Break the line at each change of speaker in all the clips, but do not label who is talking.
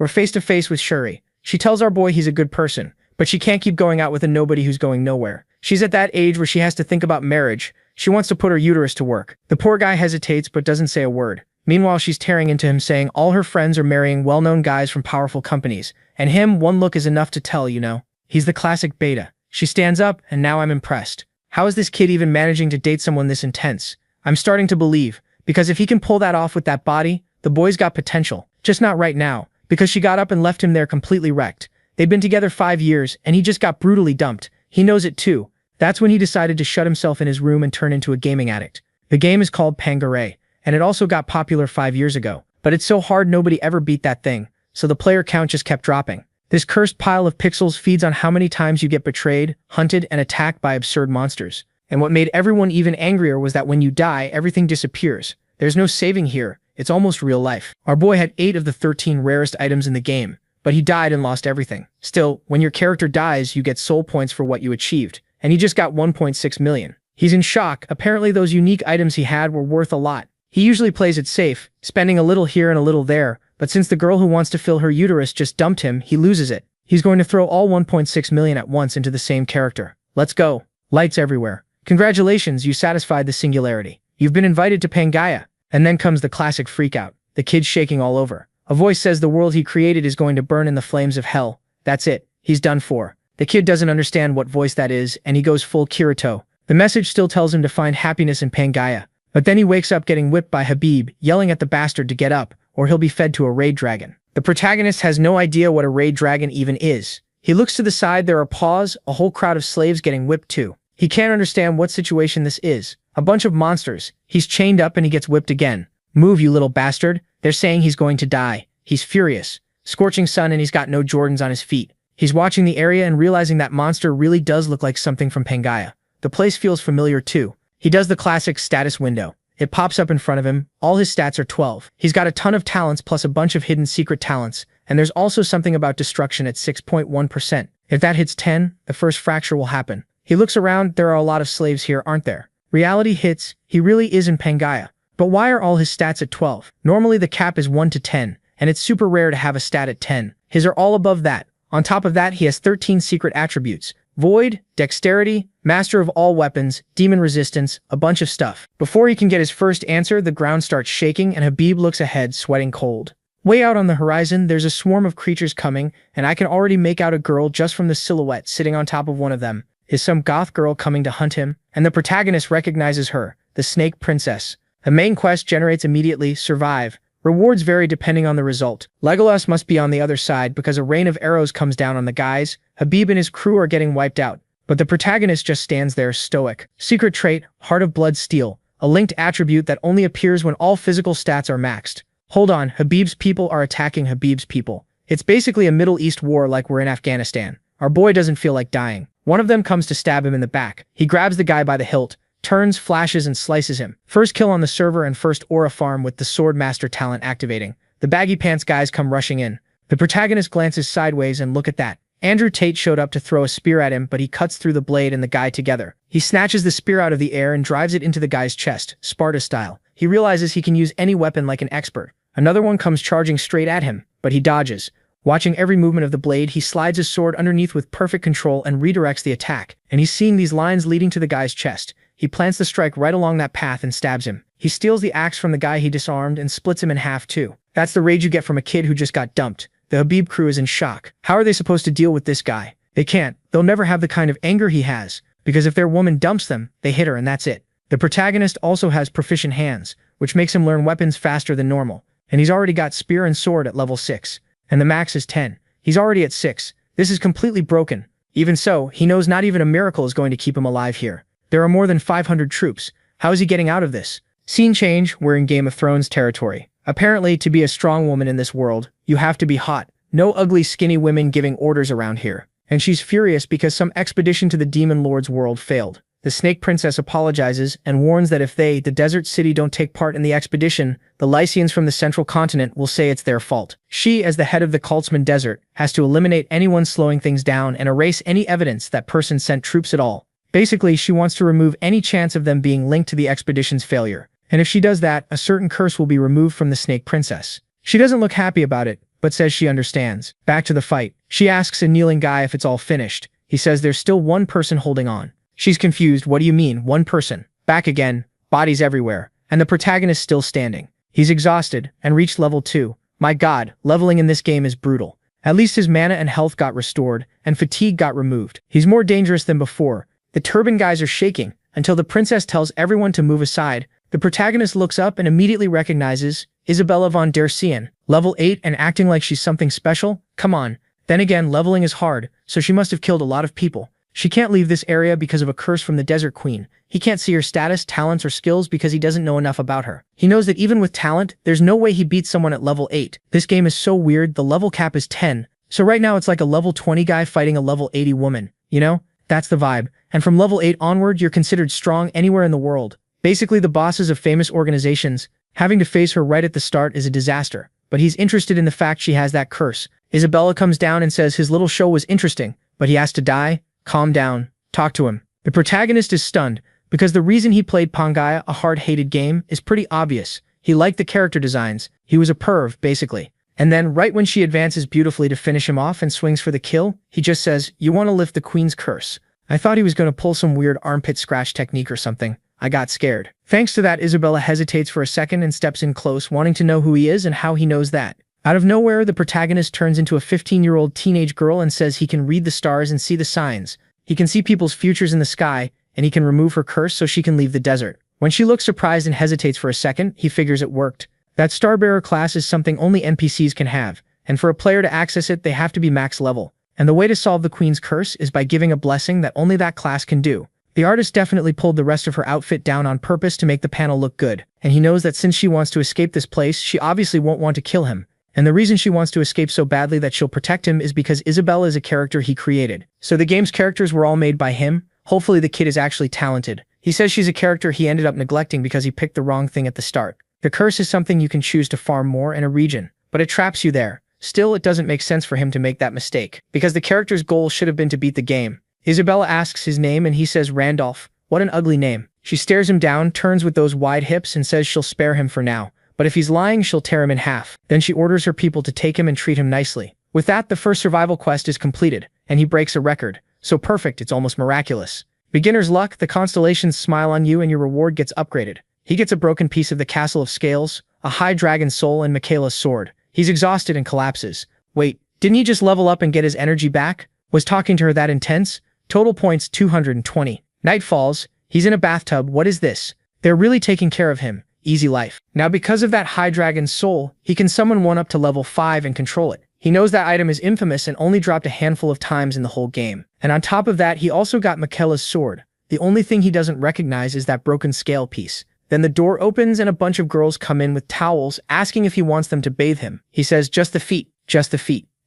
We're face to face with Shuri. She tells our boy he's a good person, but she can't keep going out with a nobody who's going nowhere. She's at that age where she has to think about marriage. She wants to put her uterus to work. The poor guy hesitates but doesn't say a word. Meanwhile, she's tearing into him, saying all her friends are marrying well-known guys from powerful companies, and him, one look is enough to tell, you know. He's the classic beta. She stands up, and now I'm impressed. How is this kid even managing to date someone this intense? I'm starting to believe, because if he can pull that off with that body, the boy's got potential. Just not right now, because she got up and left him there completely wrecked. They'd been together 5 years, and he just got brutally dumped. He knows it too. That's when he decided to shut himself in his room and turn into a gaming addict. The game is called Pangaray, and it also got popular 5 years ago. But it's so hard nobody ever beat that thing, so the player count just kept dropping. This cursed pile of pixels feeds on how many times you get betrayed, hunted, and attacked by absurd monsters. And what made everyone even angrier was that when you die, everything disappears. There's no saving here. It's almost real life. Our boy had 8 of the 13 rarest items in the game, but he died and lost everything. Still, when your character dies, you get soul points for what you achieved, and he just got 1.6 million. He's in shock. Apparently those unique items he had were worth a lot. He usually plays it safe, spending a little here and a little there, but since the girl who wants to fill her uterus just dumped him, he loses it. He's going to throw all 1.6 million at once into the same character. Let's go. Lights everywhere. Congratulations, you satisfied the singularity. You've been invited to Pangaea. And then comes the classic freakout. The kid's shaking all over. A voice says the world he created is going to burn in the flames of hell. That's it. He's done for. The kid doesn't understand what voice that is, and he goes full Kirito. The message still tells him to find happiness in Pangaea. But then he wakes up getting whipped by Habib, yelling at the bastard to get up, or he'll be fed to a raid dragon. The protagonist has no idea what a raid dragon even is. He looks to the side, there are paws, a whole crowd of slaves getting whipped too. He can't understand what situation this is. A bunch of monsters. He's chained up and he gets whipped again. Move, you little bastard. They're saying he's going to die. He's furious. Scorching sun and he's got no Jordans on his feet. He's watching the area and realizing that monster really does look like something from Pangaea. The place feels familiar too. He does the classic status window. It pops up in front of him. All his stats are 12. He's got a ton of talents plus a bunch of hidden secret talents. And there's also something about destruction at 6.1%. If that hits 10, the first fracture will happen. He looks around, there are a lot of slaves here, aren't there? Reality hits, he really is in Pangaea. But why are all his stats at 12? Normally the cap is 1 to 10, and it's super rare to have a stat at 10. His are all above that. On top of that, he has 13 secret attributes. Void, Dexterity, Master of all weapons, Demon resistance, a bunch of stuff. Before he can get his first answer, the ground starts shaking and Habib looks ahead, sweating cold. Way out on the horizon, there's a swarm of creatures coming, and I can already make out a girl just from the silhouette sitting on top of one of them. Is some goth girl coming to hunt him? And the protagonist recognizes her, the Snake Princess. The main quest generates immediately, survive. Rewards vary depending on the result. Legolas must be on the other side because a rain of arrows comes down on the guys. Habib and his crew are getting wiped out. But the protagonist just stands there stoic. Secret trait, Heart of Blood Steel. A linked attribute that only appears when all physical stats are maxed. Hold on, Habib's people are attacking Habib's people. It's basically a Middle East war like we're in Afghanistan. Our boy doesn't feel like dying. One of them comes to stab him in the back. He grabs the guy by the hilt, turns, flashes, and slices him. First kill on the server and first aura farm with the Sword Master talent activating. The baggy pants guys come rushing in. The protagonist glances sideways and look at that. Andrew Tate showed up to throw a spear at him, but he cuts through the blade and the guy together. He snatches the spear out of the air and drives it into the guy's chest, Sparta style. He realizes he can use any weapon like an expert. Another one comes charging straight at him, but he dodges. Watching every movement of the blade, he slides his sword underneath with perfect control and redirects the attack. And he's seeing these lines leading to the guy's chest. He plants the strike right along that path and stabs him. He steals the axe from the guy he disarmed and splits him in half too. That's the rage you get from a kid who just got dumped. The Habib crew is in shock. How are they supposed to deal with this guy? They can't. They'll never have the kind of anger he has, because if their woman dumps them, they hit her and that's it. The protagonist also has proficient hands, which makes him learn weapons faster than normal. And he's already got spear and sword at level 6. And the max is 10. He's already at 6. This is completely broken. Even so, he knows not even a miracle is going to keep him alive here. There are more than 500 troops. How is he getting out of this? Scene change, we're in Game of Thrones territory. Apparently, to be a strong woman in this world, you have to be hot. No ugly skinny women giving orders around here. And she's furious because some expedition to the Demon Lord's world failed. The Snake Princess apologizes and warns that if they, the desert city, don't take part in the expedition, the Lycians from the central continent will say it's their fault. She, as the head of the Kultzman Desert, has to eliminate anyone slowing things down and erase any evidence that person sent troops at all. Basically, she wants to remove any chance of them being linked to the expedition's failure. And if she does that, a certain curse will be removed from the Snake Princess. She doesn't look happy about it, but says she understands. Back to the fight. She asks a kneeling guy if it's all finished. He says there's still one person holding on. She's confused. What do you mean, one person? Back again, bodies everywhere, and the protagonist still standing. He's exhausted and reached level 2. My god, leveling in this game is brutal. At least his mana and health got restored, and fatigue got removed. He's more dangerous than before. The turban guys are shaking, until the princess tells everyone to move aside. The protagonist looks up and immediately recognizes Isabella von der Seen, level 8 and acting like she's something special? Come on. Then again, leveling is hard, so she must have killed a lot of people. She can't leave this area because of a curse from the Desert Queen. He can't see her status, talents, or skills because he doesn't know enough about her. He knows that even with talent, there's no way he beats someone at level 8. This game is so weird, the level cap is 10. So right now it's like a level 20 guy fighting a level 80 woman. You know? That's the vibe. And from level 8 onward, you're considered strong anywhere in the world. Basically the bosses of famous organizations. Having to face her right at the start is a disaster. But he's interested in the fact she has that curse. Isabella comes down and says his little show was interesting, but he has to die. Calm down. Talk to him. The protagonist is stunned, because the reason he played Pangaea, a hard-hated game, is pretty obvious. He liked the character designs. He was a perv, basically. And then, right when she advances beautifully to finish him off and swings for the kill, he just says, "You want to lift the queen's curse." I thought he was going to pull some weird armpit scratch technique or something. I got scared. Thanks to that, Isabella hesitates for a second and steps in close, wanting to know who he is and how he knows that. Out of nowhere, the protagonist turns into a 15-year-old teenage girl and says he can read the stars and see the signs. He can see people's futures in the sky, and he can remove her curse so she can leave the desert. When she looks surprised and hesitates for a second, he figures it worked. That Starbearer class is something only NPCs can have, and for a player to access it, they have to be max level. And the way to solve the queen's curse is by giving a blessing that only that class can do. The artist definitely pulled the rest of her outfit down on purpose to make the panel look good, and he knows that since she wants to escape this place, she obviously won't want to kill him. And the reason she wants to escape so badly that she'll protect him is because Isabella is a character he created. So the game's characters were all made by him. Hopefully the kid is actually talented. He says she's a character he ended up neglecting because he picked the wrong thing at the start. The curse is something you can choose to farm more in a region, but it traps you there. Still, it doesn't make sense for him to make that mistake, because the character's goal should have been to beat the game. Isabella asks his name and he says Randolph. What an ugly name. She stares him down, turns with those wide hips and says she'll spare him for now. But if he's lying, she'll tear him in half. Then she orders her people to take him and treat him nicely. With that, the first survival quest is completed, and he breaks a record. So perfect, it's almost miraculous. Beginner's luck, the constellations smile on you and your reward gets upgraded. He gets a broken piece of the Castle of Scales, a high dragon soul, and Michaela's sword. He's exhausted and collapses. Wait, didn't he just level up and get his energy back? Was talking to her that intense? Total points 220. Night falls. He's in a bathtub. What is this? They're really taking care of him. Easy life. Now because of that high dragon soul, he can summon one up to level 5 and control it. He knows that item is infamous and only dropped a handful of times in the whole game. And on top of that, he also got Michaela's sword. The only thing he doesn't recognize is that broken scale piece. Then the door opens and a bunch of girls come in with towels, asking if he wants them to bathe him. He says, just the feet,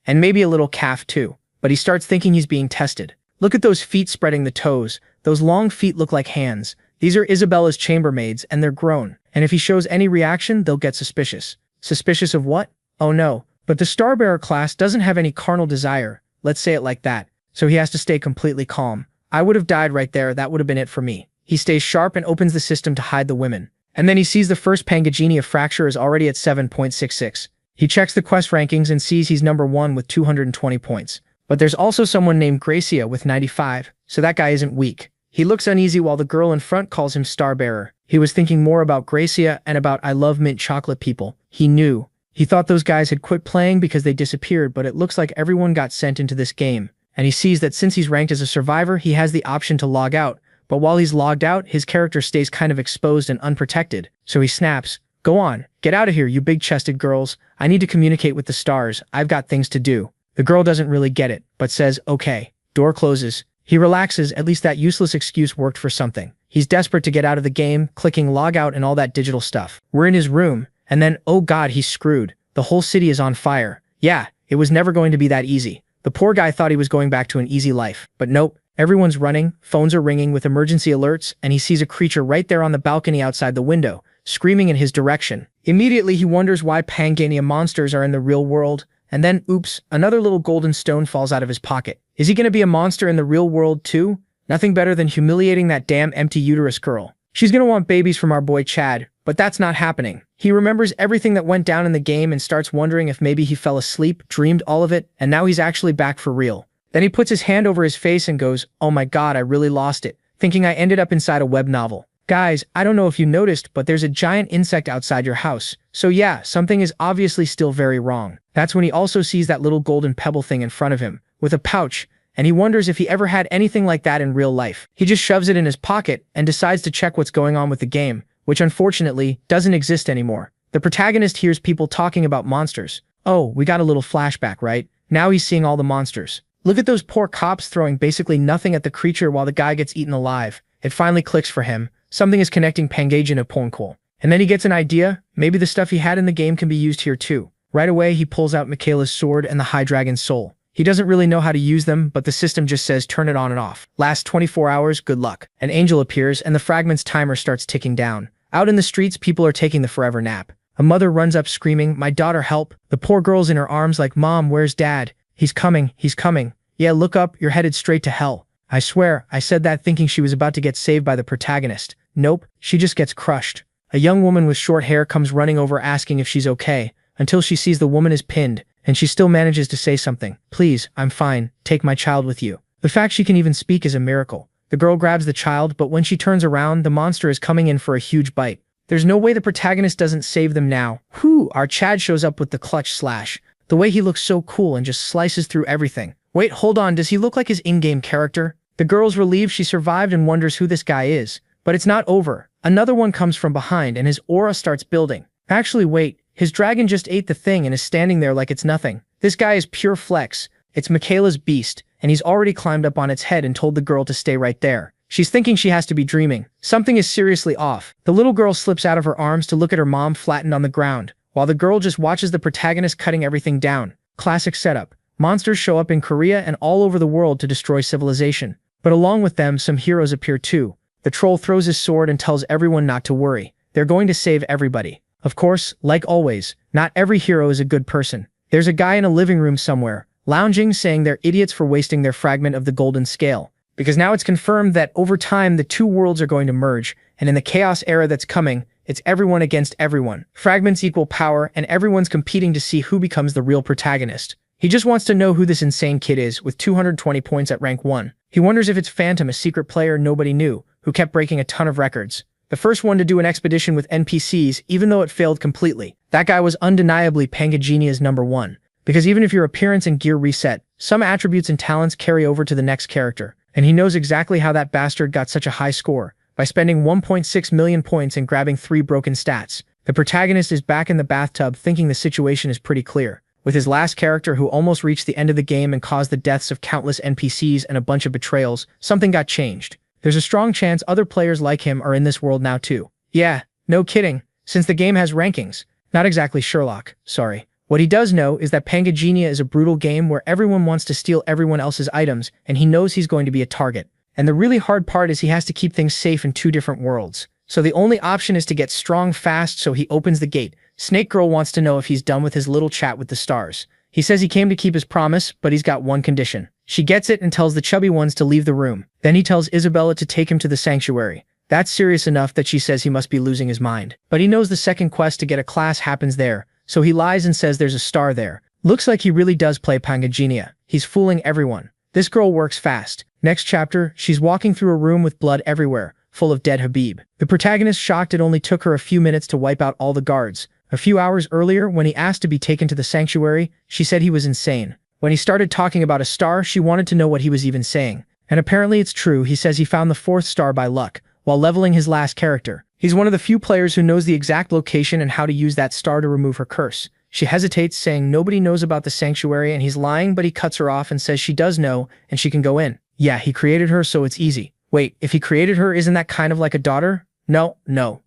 and maybe a little calf too. But he starts thinking he's being tested. Look at those feet spreading the toes. Those long feet look like hands. These are Isabella's chambermaids, and they're grown. And if he shows any reaction, they'll get suspicious. Suspicious of what? Oh no. But the Starbearer class doesn't have any carnal desire. Let's say it like that. So he has to stay completely calm. I would have died right there. That would have been it for me. He stays sharp and opens the system to hide the women. And then he sees the first Pangagenia fracture is already at 7.66. He checks the quest rankings and sees he's number 1 with 220 points. But there's also someone named Gracia with 95, so that guy isn't weak. He looks uneasy while the girl in front calls him Starbearer. He was thinking more about Gracia and about I love mint chocolate people. He knew. He thought those guys had quit playing because they disappeared, but it looks like everyone got sent into this game. And he sees that since he's ranked as a survivor, he has the option to log out. But while he's logged out, his character stays kind of exposed and unprotected. So he snaps, "Go on, get out of here, you big-chested girls. I need to communicate with the stars. I've got things to do." The girl doesn't really get it, but says, "Okay." Door closes. He relaxes, at least that useless excuse worked for something. He's desperate to get out of the game, clicking log out and all that digital stuff. We're in his room, and then, oh god, he's screwed. The whole city is on fire. Yeah, it was never going to be that easy. The poor guy thought he was going back to an easy life, but nope. Everyone's running, phones are ringing with emergency alerts, and he sees a creature right there on the balcony outside the window, screaming in his direction. Immediately he wonders why Pangania monsters are in the real world, and then, oops, another little golden stone falls out of his pocket. Is he gonna be a monster in the real world too? Nothing better than humiliating that damn empty uterus girl. She's gonna want babies from our boy Chad, But that's not happening. He remembers everything that went down in the game and starts wondering if maybe he fell asleep, dreamed all of it, and now he's actually back for real. Then he puts his hand over his face and goes, "Oh my god, I really lost it," thinking I ended up inside a web novel. Guys, I don't know if you noticed, but there's a giant insect outside your house. So yeah, something is obviously still very wrong. That's when he also sees that little golden pebble thing in front of him, with a pouch, and he wonders if he ever had anything like that in real life. He just shoves it in his pocket and decides to check what's going on with the game, which unfortunately doesn't exist anymore. The protagonist hears people talking about monsters. Oh, we got a little flashback, right? Now he's seeing all the monsters. Look at those poor cops throwing basically nothing at the creature while the guy gets eaten alive. It finally clicks for him. Something is connecting Pangasian and Ponko. And then he gets an idea. Maybe the stuff he had in the game can be used here too. Right away, he pulls out Michaela's sword and the High Dragon's soul. He doesn't really know how to use them, but the system just says turn it on and off. Last 24 hours, good luck. An angel appears and the fragment's timer starts ticking down. Out in the streets, people are taking the forever nap. A mother runs up screaming, "My daughter, help." The poor girl's in her arms like, "Mom, where's Dad? He's coming, he's coming." "Yeah, look up, you're headed straight to hell." I swear, I said that thinking she was about to get saved by the protagonist. Nope, she just gets crushed. A young woman with short hair comes running over asking if she's okay, until she sees the woman is pinned, and she still manages to say something. "Please, I'm fine, take my child with you." The fact she can even speak is a miracle. The girl grabs the child, but when she turns around, the monster is coming in for a huge bite. There's no way the protagonist doesn't save them now. Whew, our Chad shows up with the clutch slash. The way he looks so cool and just slices through everything. Wait, hold on, does he look like his in-game character? The girl's relieved she survived and wonders who this guy is. But it's not over. Another one comes from behind and his aura starts building. Actually, wait, his dragon just ate the thing and is standing there like it's nothing. This guy is pure flex. It's Michaela's beast, and he's already climbed up on its head and told the girl to stay right there. She's thinking she has to be dreaming. Something is seriously off. The little girl slips out of her arms to look at her mom flattened on the ground, while the girl just watches the protagonist cutting everything down. Classic setup. Monsters show up in Korea and all over the world to destroy civilization. But along with them, some heroes appear too. The troll throws his sword and tells everyone not to worry. They're going to save everybody. Of course, like always, not every hero is a good person. There's a guy in a living room somewhere, lounging, saying they're idiots for wasting their fragment of the golden scale. Because now it's confirmed that over time the two worlds are going to merge, and in the chaos era that's coming, it's everyone against everyone. Fragments equal power, and everyone's competing to see who becomes the real protagonist. He just wants to know who this insane kid is, with 220 points at rank 1. He wonders if it's Phantom, a secret player nobody knew, who kept breaking a ton of records. The first one to do an expedition with NPCs, even though it failed completely. That guy was undeniably Pangasian's #1. Because even if your appearance and gear reset, some attributes and talents carry over to the next character. And he knows exactly how that bastard got such a high score, by spending 1.6 million points and grabbing 3 broken stats. The protagonist is back in the bathtub thinking the situation is pretty clear. With his last character who almost reached the end of the game and caused the deaths of countless NPCs and a bunch of betrayals, something got changed. There's a strong chance other players like him are in this world now too. Yeah, no kidding, since the game has rankings. Not exactly Sherlock, sorry. What he does know is that Pangasian is a brutal game where everyone wants to steal everyone else's items, and he knows he's going to be a target. And the really hard part is he has to keep things safe in 2 different worlds. So the only option is to get strong fast, so he opens the gate. Snake Girl wants to know if he's done with his little chat with the stars. He says he came to keep his promise, but he's got one condition. She gets it and tells the chubby ones to leave the room. Then he tells Isabella to take him to the sanctuary. That's serious enough that she says he must be losing his mind. But he knows the second quest to get a class happens there, so he lies and says there's a star there. Looks like he really does play Pangasian. He's fooling everyone. This girl works fast. Next chapter, she's walking through a room with blood everywhere, full of dead Habib. The protagonist shocked it only took her a few minutes to wipe out all the guards. A few hours earlier, when he asked to be taken to the sanctuary, she said he was insane. When he started talking about a star, she wanted to know what he was even saying. And apparently it's true, he says he found the 4th star by luck, while leveling his last character. He's one of the few players who knows the exact location and how to use that star to remove her curse. She hesitates, saying nobody knows about the sanctuary, and he's lying, but he cuts her off and says she does know, and she can go in. Yeah, he created her, so it's easy. Wait, if he created her, isn't that kind of like a daughter? No,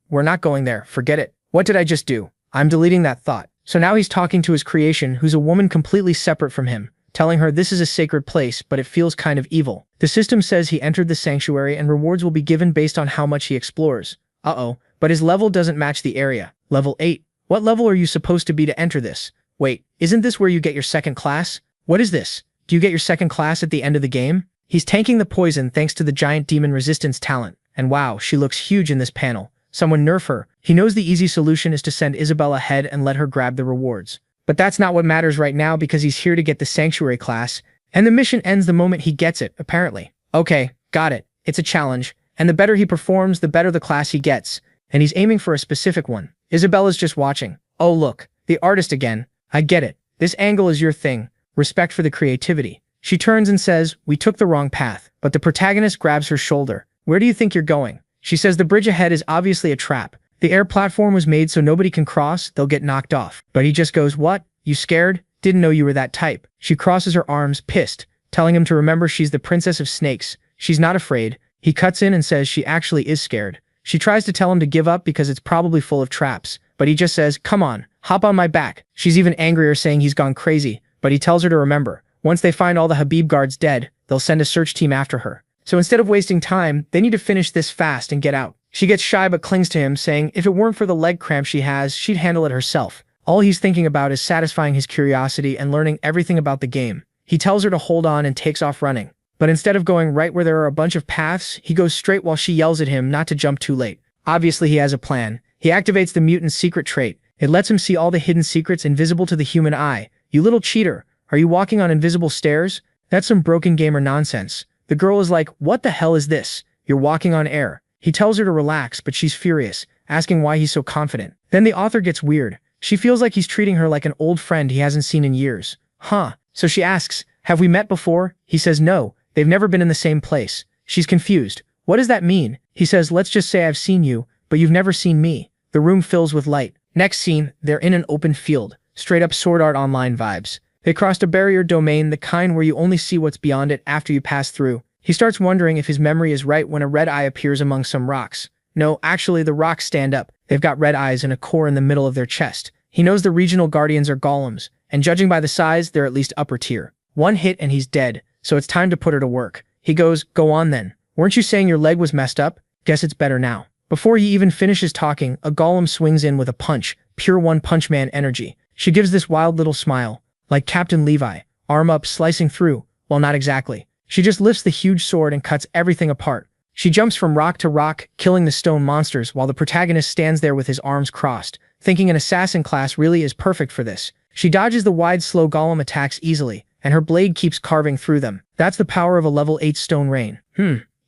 we're not going there, forget it. What did I just do? I'm deleting that thought. So now he's talking to his creation, who's a woman completely separate from him, telling her this is a sacred place, but it feels kind of evil. The system says he entered the sanctuary and rewards will be given based on how much he explores. Uh-oh, but his level doesn't match the area. Level 8. What level are you supposed to be to enter this? Wait, isn't this where you get your 2nd class? What is this? Do you get your 2nd class at the end of the game? He's tanking the poison thanks to the giant demon resistance talent. And wow, she looks huge in this panel. someone nerf her. He knows the easy solution is to send Isabel ahead and let her grab the rewards. But that's not what matters right now because he's here to get the sanctuary class, and the mission ends the moment he gets it, apparently. Okay, got it. It's a challenge, and the better he performs, the better the class he gets, and he's aiming for a specific one. Isabella's just watching. Oh look, the artist again. I get it. This angle is your thing. Respect for the creativity. She turns and says, we took the wrong path, but the protagonist grabs her shoulder. Where do you think you're going? She says the bridge ahead is obviously a trap. The air platform was made so nobody can cross, they'll get knocked off. But he just goes, what? You scared? Didn't know you were that type. She crosses her arms, pissed, telling him to remember she's the princess of snakes. She's not afraid. He cuts in and says she actually is scared. She tries to tell him to give up because it's probably full of traps, but he just says, come on, hop on my back. She's even angrier, saying he's gone crazy, but he tells her to remember. Once they find all the Habib guards dead, they'll send a search team after her. So instead of wasting time, they need to finish this fast and get out. She gets shy but clings to him, saying if it weren't for the leg cramp she has, she'd handle it herself. All he's thinking about is satisfying his curiosity and learning everything about the game. He tells her to hold on and takes off running. But instead of going right where there are a bunch of paths, he goes straight while she yells at him not to jump too late. Obviously he has a plan. He activates the mutant's secret trait. It lets him see all the hidden secrets invisible to the human eye. You little cheater. Are you walking on invisible stairs? That's some broken gamer nonsense. The girl is like, what the hell is this? You're walking on air. He tells her to relax, but she's furious, asking why he's so confident. Then the author gets weird. She feels like he's treating her like an old friend he hasn't seen in years. Huh. So she asks, have we met before? He says no, they've never been in the same place. She's confused. What does that mean? He says, let's just say I've seen you, but you've never seen me. The room fills with light. Next scene, they're in an open field. Straight up Sword Art Online vibes. They crossed a barrier domain, the kind where you only see what's beyond it after you pass through. He starts wondering if his memory is right when a red eye appears among some rocks. No, actually the rocks stand up. They've got red eyes and a core in the middle of their chest. He knows the regional guardians are golems, and judging by the size, they're at least upper tier. One hit and he's dead, so it's time to put her to work. He goes, go on then. Weren't you saying your leg was messed up? Guess it's better now. Before he even finishes talking, a golem swings in with a punch, pure One Punch Man energy. She gives this wild little smile, like Captain Levi, arm up, slicing through. Well, not exactly. She just lifts the huge sword and cuts everything apart. She jumps from rock to rock, killing the stone monsters while the protagonist stands there with his arms crossed, thinking an assassin class really is perfect for this. She dodges the wide, slow golem attacks easily, and her blade keeps carving through them. That's the power of a level 8 stone rain.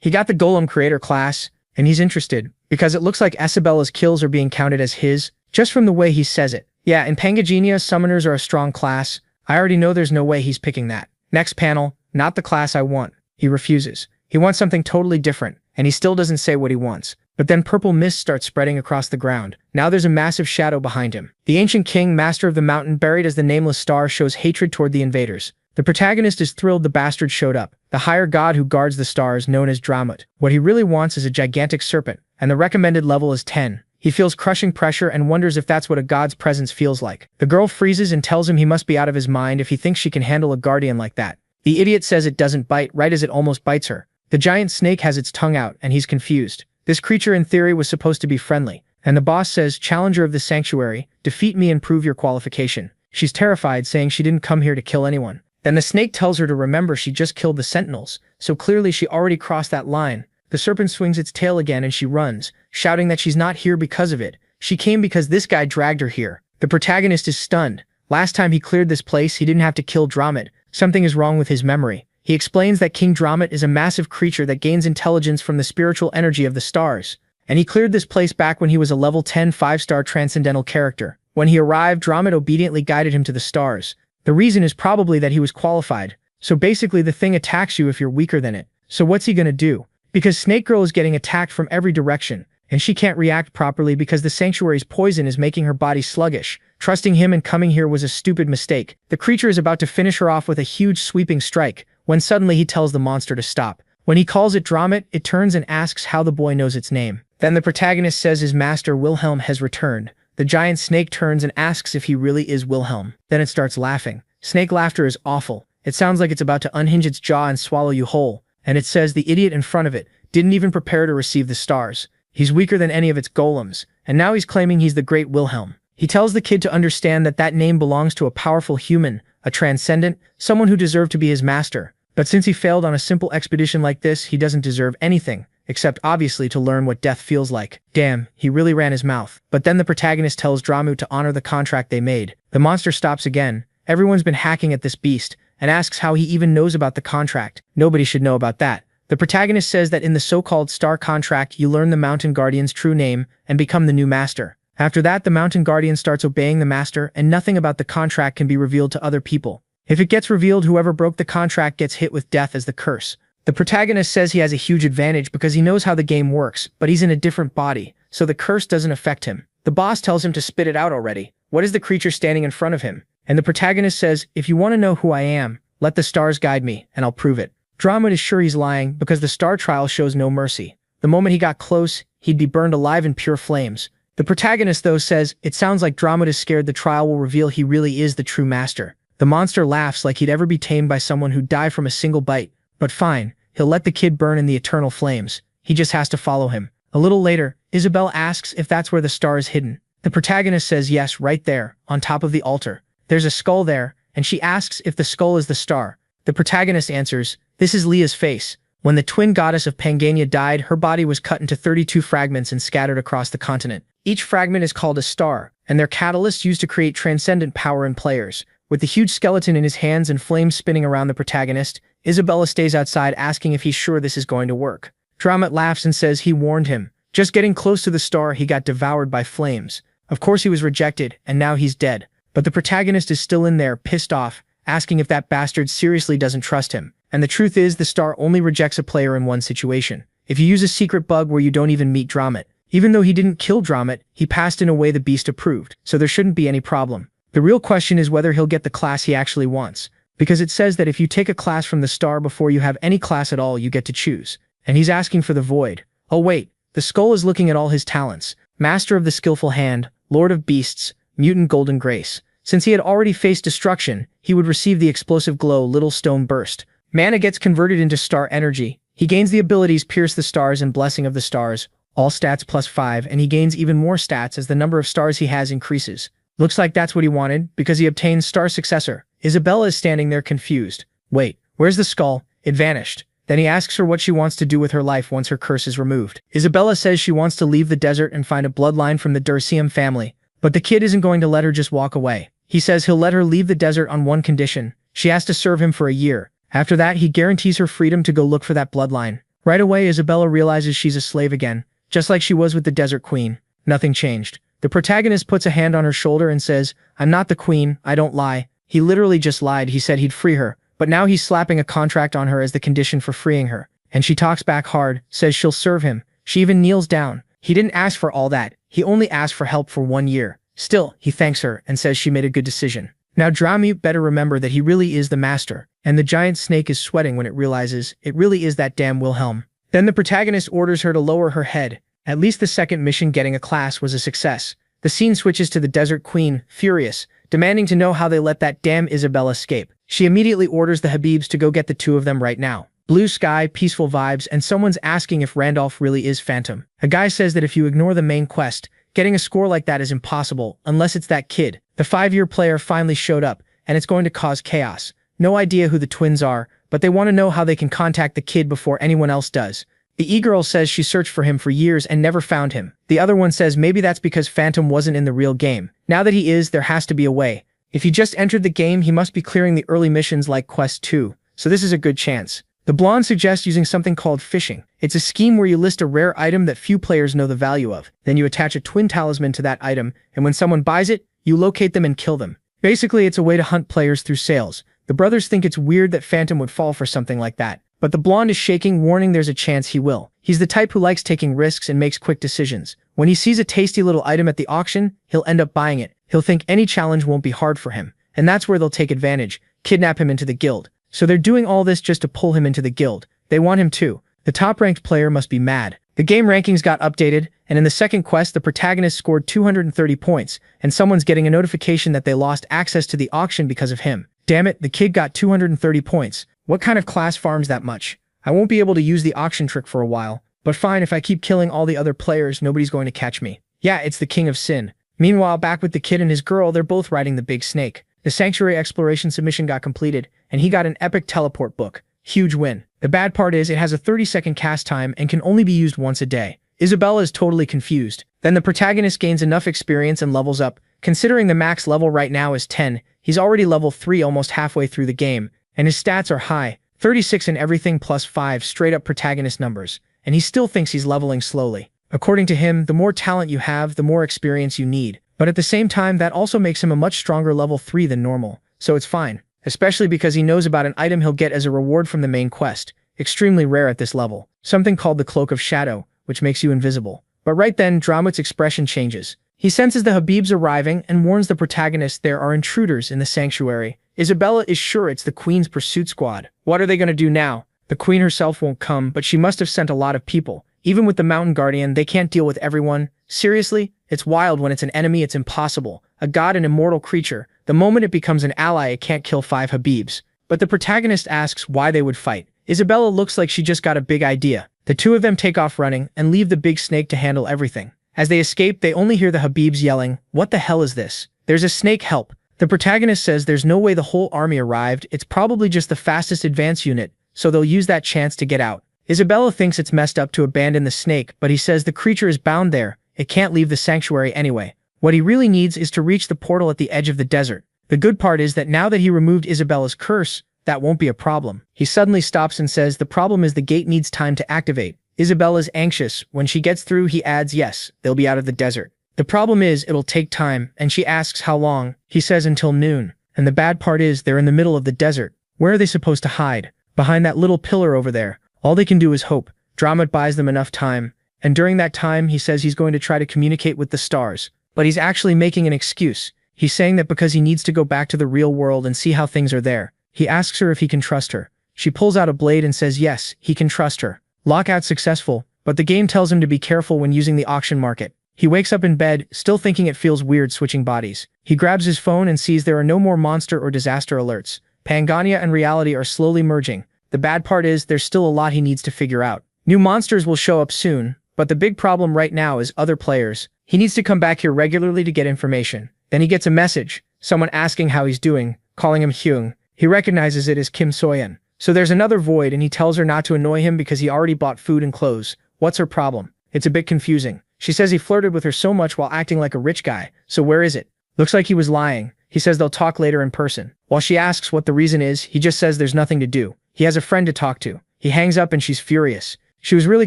He got the golem creator class, and he's interested, because it looks like Isabella's kills are being counted as his, just from the way he says it. Yeah, in Pangagenia, summoners are a strong class. I already know there's no way he's picking that. Next panel, not the class I want. He refuses. He wants something totally different, and he still doesn't say what he wants. But then purple mist starts spreading across the ground. Now there's a massive shadow behind him. The ancient king, master of the mountain, buried as the nameless star, shows hatred toward the invaders. The protagonist is thrilled the bastard showed up. The higher god who guards the stars, known as Dramat. What he really wants is a gigantic serpent, and the recommended level is 10. He feels crushing pressure and wonders if that's what a god's presence feels like. The girl freezes and tells him he must be out of his mind if he thinks she can handle a guardian like that. The idiot says it doesn't bite right as it almost bites her. The giant snake has its tongue out, and he's confused. This creature in theory was supposed to be friendly, and the boss says, challenger of the sanctuary, defeat me and prove your qualification. She's terrified, saying she didn't come here to kill anyone. Then the snake tells her to remember she just killed the sentinels, so clearly she already crossed that line. The serpent swings its tail again and she runs, shouting that she's not here because of it. She came because this guy dragged her here. The protagonist is stunned. Last time he cleared this place, he didn't have to kill Dramat. Something is wrong with his memory. He explains that King Dramat is a massive creature that gains intelligence from the spiritual energy of the stars. And he cleared this place back when he was a level 10 5-star transcendental character. When he arrived, Dramat obediently guided him to the stars. The reason is probably that he was qualified. So basically the thing attacks you if you're weaker than it. So what's he gonna do? Because Snake Girl is getting attacked from every direction, and she can't react properly because the sanctuary's poison is making her body sluggish. Trusting him and coming here was a stupid mistake. The creature is about to finish her off with a huge sweeping strike, when suddenly he tells the monster to stop. When he calls it Dramat, it turns and asks how the boy knows its name. Then the protagonist says his master Wilhelm has returned. The giant snake turns and asks if he really is Wilhelm. Then it starts laughing. Snake laughter is awful. It sounds like it's about to unhinge its jaw and swallow you whole. And it says the idiot in front of it didn't even prepare to receive the stars. He's weaker than any of its golems, and now he's claiming he's the great Wilhelm. He tells the kid to understand that that name belongs to a powerful human, a transcendent, someone who deserved to be his master. But since he failed on a simple expedition like this, he doesn't deserve anything, except obviously to learn what death feels like. Damn, he really ran his mouth. But then the protagonist tells Dramu to honor the contract they made. The monster stops again. Everyone's been hacking at this beast, and asks how he even knows about the contract. Nobody should know about that. The protagonist says that in the so-called star contract you learn the Mountain Guardian's true name and become the new master. After that, the Mountain Guardian starts obeying the master, and nothing about the contract can be revealed to other people. If it gets revealed, whoever broke the contract gets hit with death as the curse. The protagonist says he has a huge advantage because he knows how the game works, but he's in a different body, so the curse doesn't affect him. The boss tells him to spit it out already. What is the creature standing in front of him? And the protagonist says, if you want to know who I am, let the stars guide me, and I'll prove it. Dramu is sure he's lying because the star trial shows no mercy. The moment he got close, he'd be burned alive in pure flames. The protagonist, though, says, it sounds like Dramu is scared the trial will reveal he really is the true master. The monster laughs like he'd ever be tamed by someone who died from a single bite. But fine, he'll let the kid burn in the eternal flames. He just has to follow him. A little later, Isabelle asks if that's where the star is hidden. The protagonist says yes, right there, on top of the altar. There's a skull there, and she asks if the skull is the star. The protagonist answers, this is Leah's face. When the twin goddess of Pangania died, her body was cut into 32 fragments and scattered across the continent. Each fragment is called a star, and they're catalysts used to create transcendent power in players. With the huge skeleton in his hands and flames spinning around the protagonist, Isabella stays outside asking if he's sure this is going to work. Dramat laughs and says he warned him. Just getting close to the star, he got devoured by flames. Of course he was rejected, and now he's dead. But the protagonist is still in there, pissed off, asking if that bastard seriously doesn't trust him. And the truth is, the star only rejects a player in one situation. If you use a secret bug where you don't even meet Dramat. Even though he didn't kill Dramat, he passed in a way the beast approved, so there shouldn't be any problem. The real question is whether he'll get the class he actually wants. Because it says that if you take a class from the star before you have any class at all, you get to choose. And he's asking for the void. Oh wait, the skull is looking at all his talents. Master of the skillful hand, Lord of beasts, mutant golden grace. Since he had already faced destruction, he would receive the explosive glow little stone burst. Mana gets converted into star energy. He gains the abilities Pierce the Stars and Blessing of the Stars, all stats +5, and he gains even more stats as the number of stars he has increases. Looks like that's what he wanted, because he obtains Star Successor. Isabella is standing there confused. Wait, where's the skull? It vanished. Then he asks her what she wants to do with her life once her curse is removed. Isabella says she wants to leave the desert and find a bloodline from the Dursium family. But the kid isn't going to let her just walk away. He says he'll let her leave the desert on one condition. She has to serve him for a year. After that, he guarantees her freedom to go look for that bloodline. Right away, Isabella realizes she's a slave again, just like she was with the Desert Queen. Nothing changed. The protagonist puts a hand on her shoulder and says, I'm not the queen, I don't lie. He literally just lied. He said he'd free her, but now he's slapping a contract on her as the condition for freeing her. And she talks back hard, says she'll serve him. She even kneels down. He didn't ask for all that. He only asked for help for 1 year. Still, he thanks her and says she made a good decision. Now Dramu better remember that he really is the master, and the giant snake is sweating when it realizes it really is that damn Wilhelm. Then the protagonist orders her to lower her head. At least the second mission, getting a class, was a success. The scene switches to the Desert Queen, furious, demanding to know how they let that damn Isabella escape. She immediately orders the Habibs to go get the two of them right now. Blue sky, peaceful vibes, and someone's asking if Randolph really is Phantom. A guy says that if you ignore the main quest, getting a score like that is impossible, unless it's that kid. The 5-year player finally showed up, and it's going to cause chaos. No idea who the twins are, but they want to know how they can contact the kid before anyone else does. The e-girl says she searched for him for years and never found him. The other one says maybe that's because Phantom wasn't in the real game. Now that he is, there has to be a way. If he just entered the game, he must be clearing the early missions like Quest 2, so this is a good chance. The blonde suggests using something called phishing. It's a scheme where you list a rare item that few players know the value of. Then you attach a twin talisman to that item, and when someone buys it, you locate them and kill them. Basically, it's a way to hunt players through sales. The brothers think it's weird that Phantom would fall for something like that. But the blonde is shaking, warning there's a chance he will. He's the type who likes taking risks and makes quick decisions. When he sees a tasty little item at the auction, he'll end up buying it. He'll think any challenge won't be hard for him. And that's where they'll take advantage, kidnap him into the guild. So they're doing all this just to pull him into the guild. They want him too. The top-ranked player must be mad. The game rankings got updated, and in the second quest, the protagonist scored 230 points, and someone's getting a notification that they lost access to the auction because of him. Damn it, the kid got 230 points. What kind of class farms that much? I won't be able to use the auction trick for a while, but fine, if I keep killing all the other players, nobody's going to catch me. Yeah, it's the King of Sin. Meanwhile, back with the kid and his girl, they're both riding the big snake. The Sanctuary Exploration submission got completed, and he got an epic teleport book. Huge win. The bad part is it has a 30-second cast time and can only be used once a day. Isabella is totally confused. Then the protagonist gains enough experience and levels up. Considering the max level right now is 10, he's already level 3 almost halfway through the game, and his stats are high, 36 in everything plus 5 straight-up protagonist numbers, and he still thinks he's leveling slowly. According to him, the more talent you have, the more experience you need. But at the same time, that also makes him a much stronger level 3 than normal, so it's fine. Especially because he knows about an item he'll get as a reward from the main quest, extremely rare at this level, something called the Cloak of Shadow, which makes you invisible. But right then, Dramat's expression changes. He senses the Habibs arriving and warns the protagonist there are intruders in the sanctuary. Isabella is sure it's the Queen's pursuit squad. What are they gonna do now? The Queen herself won't come, but she must have sent a lot of people. Even with the Mountain Guardian, they can't deal with everyone. Seriously? It's wild. When it's an enemy, it's impossible. A god, an immortal creature. The moment it becomes an ally, it can't kill 5 Habibs. But the protagonist asks why they would fight. Isabella looks like she just got a big idea. The two of them take off running and leave the big snake to handle everything. As they escape, they only hear the Habibs yelling, "What the hell is this? There's a snake, help!" The protagonist says there's no way the whole army arrived, it's probably just the fastest advance unit, so they'll use that chance to get out. Isabella thinks it's messed up to abandon the snake, but he says the creature is bound there, it can't leave the sanctuary anyway. What he really needs is to reach the portal at the edge of the desert. The good part is that now that he removed Isabella's curse, that won't be a problem. He suddenly stops and says the problem is the gate needs time to activate. Isabella's anxious. When she gets through, he adds yes, they'll be out of the desert. The problem is it'll take time, and she asks how long. He says until noon. And the bad part is they're in the middle of the desert. Where are they supposed to hide? Behind that little pillar over there. All they can do is hope. Dramat buys them enough time. And during that time, he says he's going to try to communicate with the stars. But he's actually making an excuse. He's saying that because he needs to go back to the real world and see how things are there. He asks her if he can trust her. She pulls out a blade and says yes, he can trust her. Lockout successful, but the game tells him to be careful when using the auction market. He wakes up in bed, still thinking it feels weird switching bodies. He grabs his phone and sees there are no more monster or disaster alerts. Pangania and reality are slowly merging. The bad part is there's still a lot he needs to figure out. New monsters will show up soon, but the big problem right now is other players. He needs to come back here regularly to get information. Then he gets a message, someone asking how he's doing, calling him Hyung. He recognizes it as Kim Soyeon. So there's another void and he tells her not to annoy him because he already bought food and clothes. What's her problem? It's a bit confusing. She says he flirted with her so much while acting like a rich guy. So where is it? Looks like he was lying. He says they'll talk later in person. While she asks what the reason is, he just says there's nothing to do. He has a friend to talk to. He hangs up and she's furious. She was really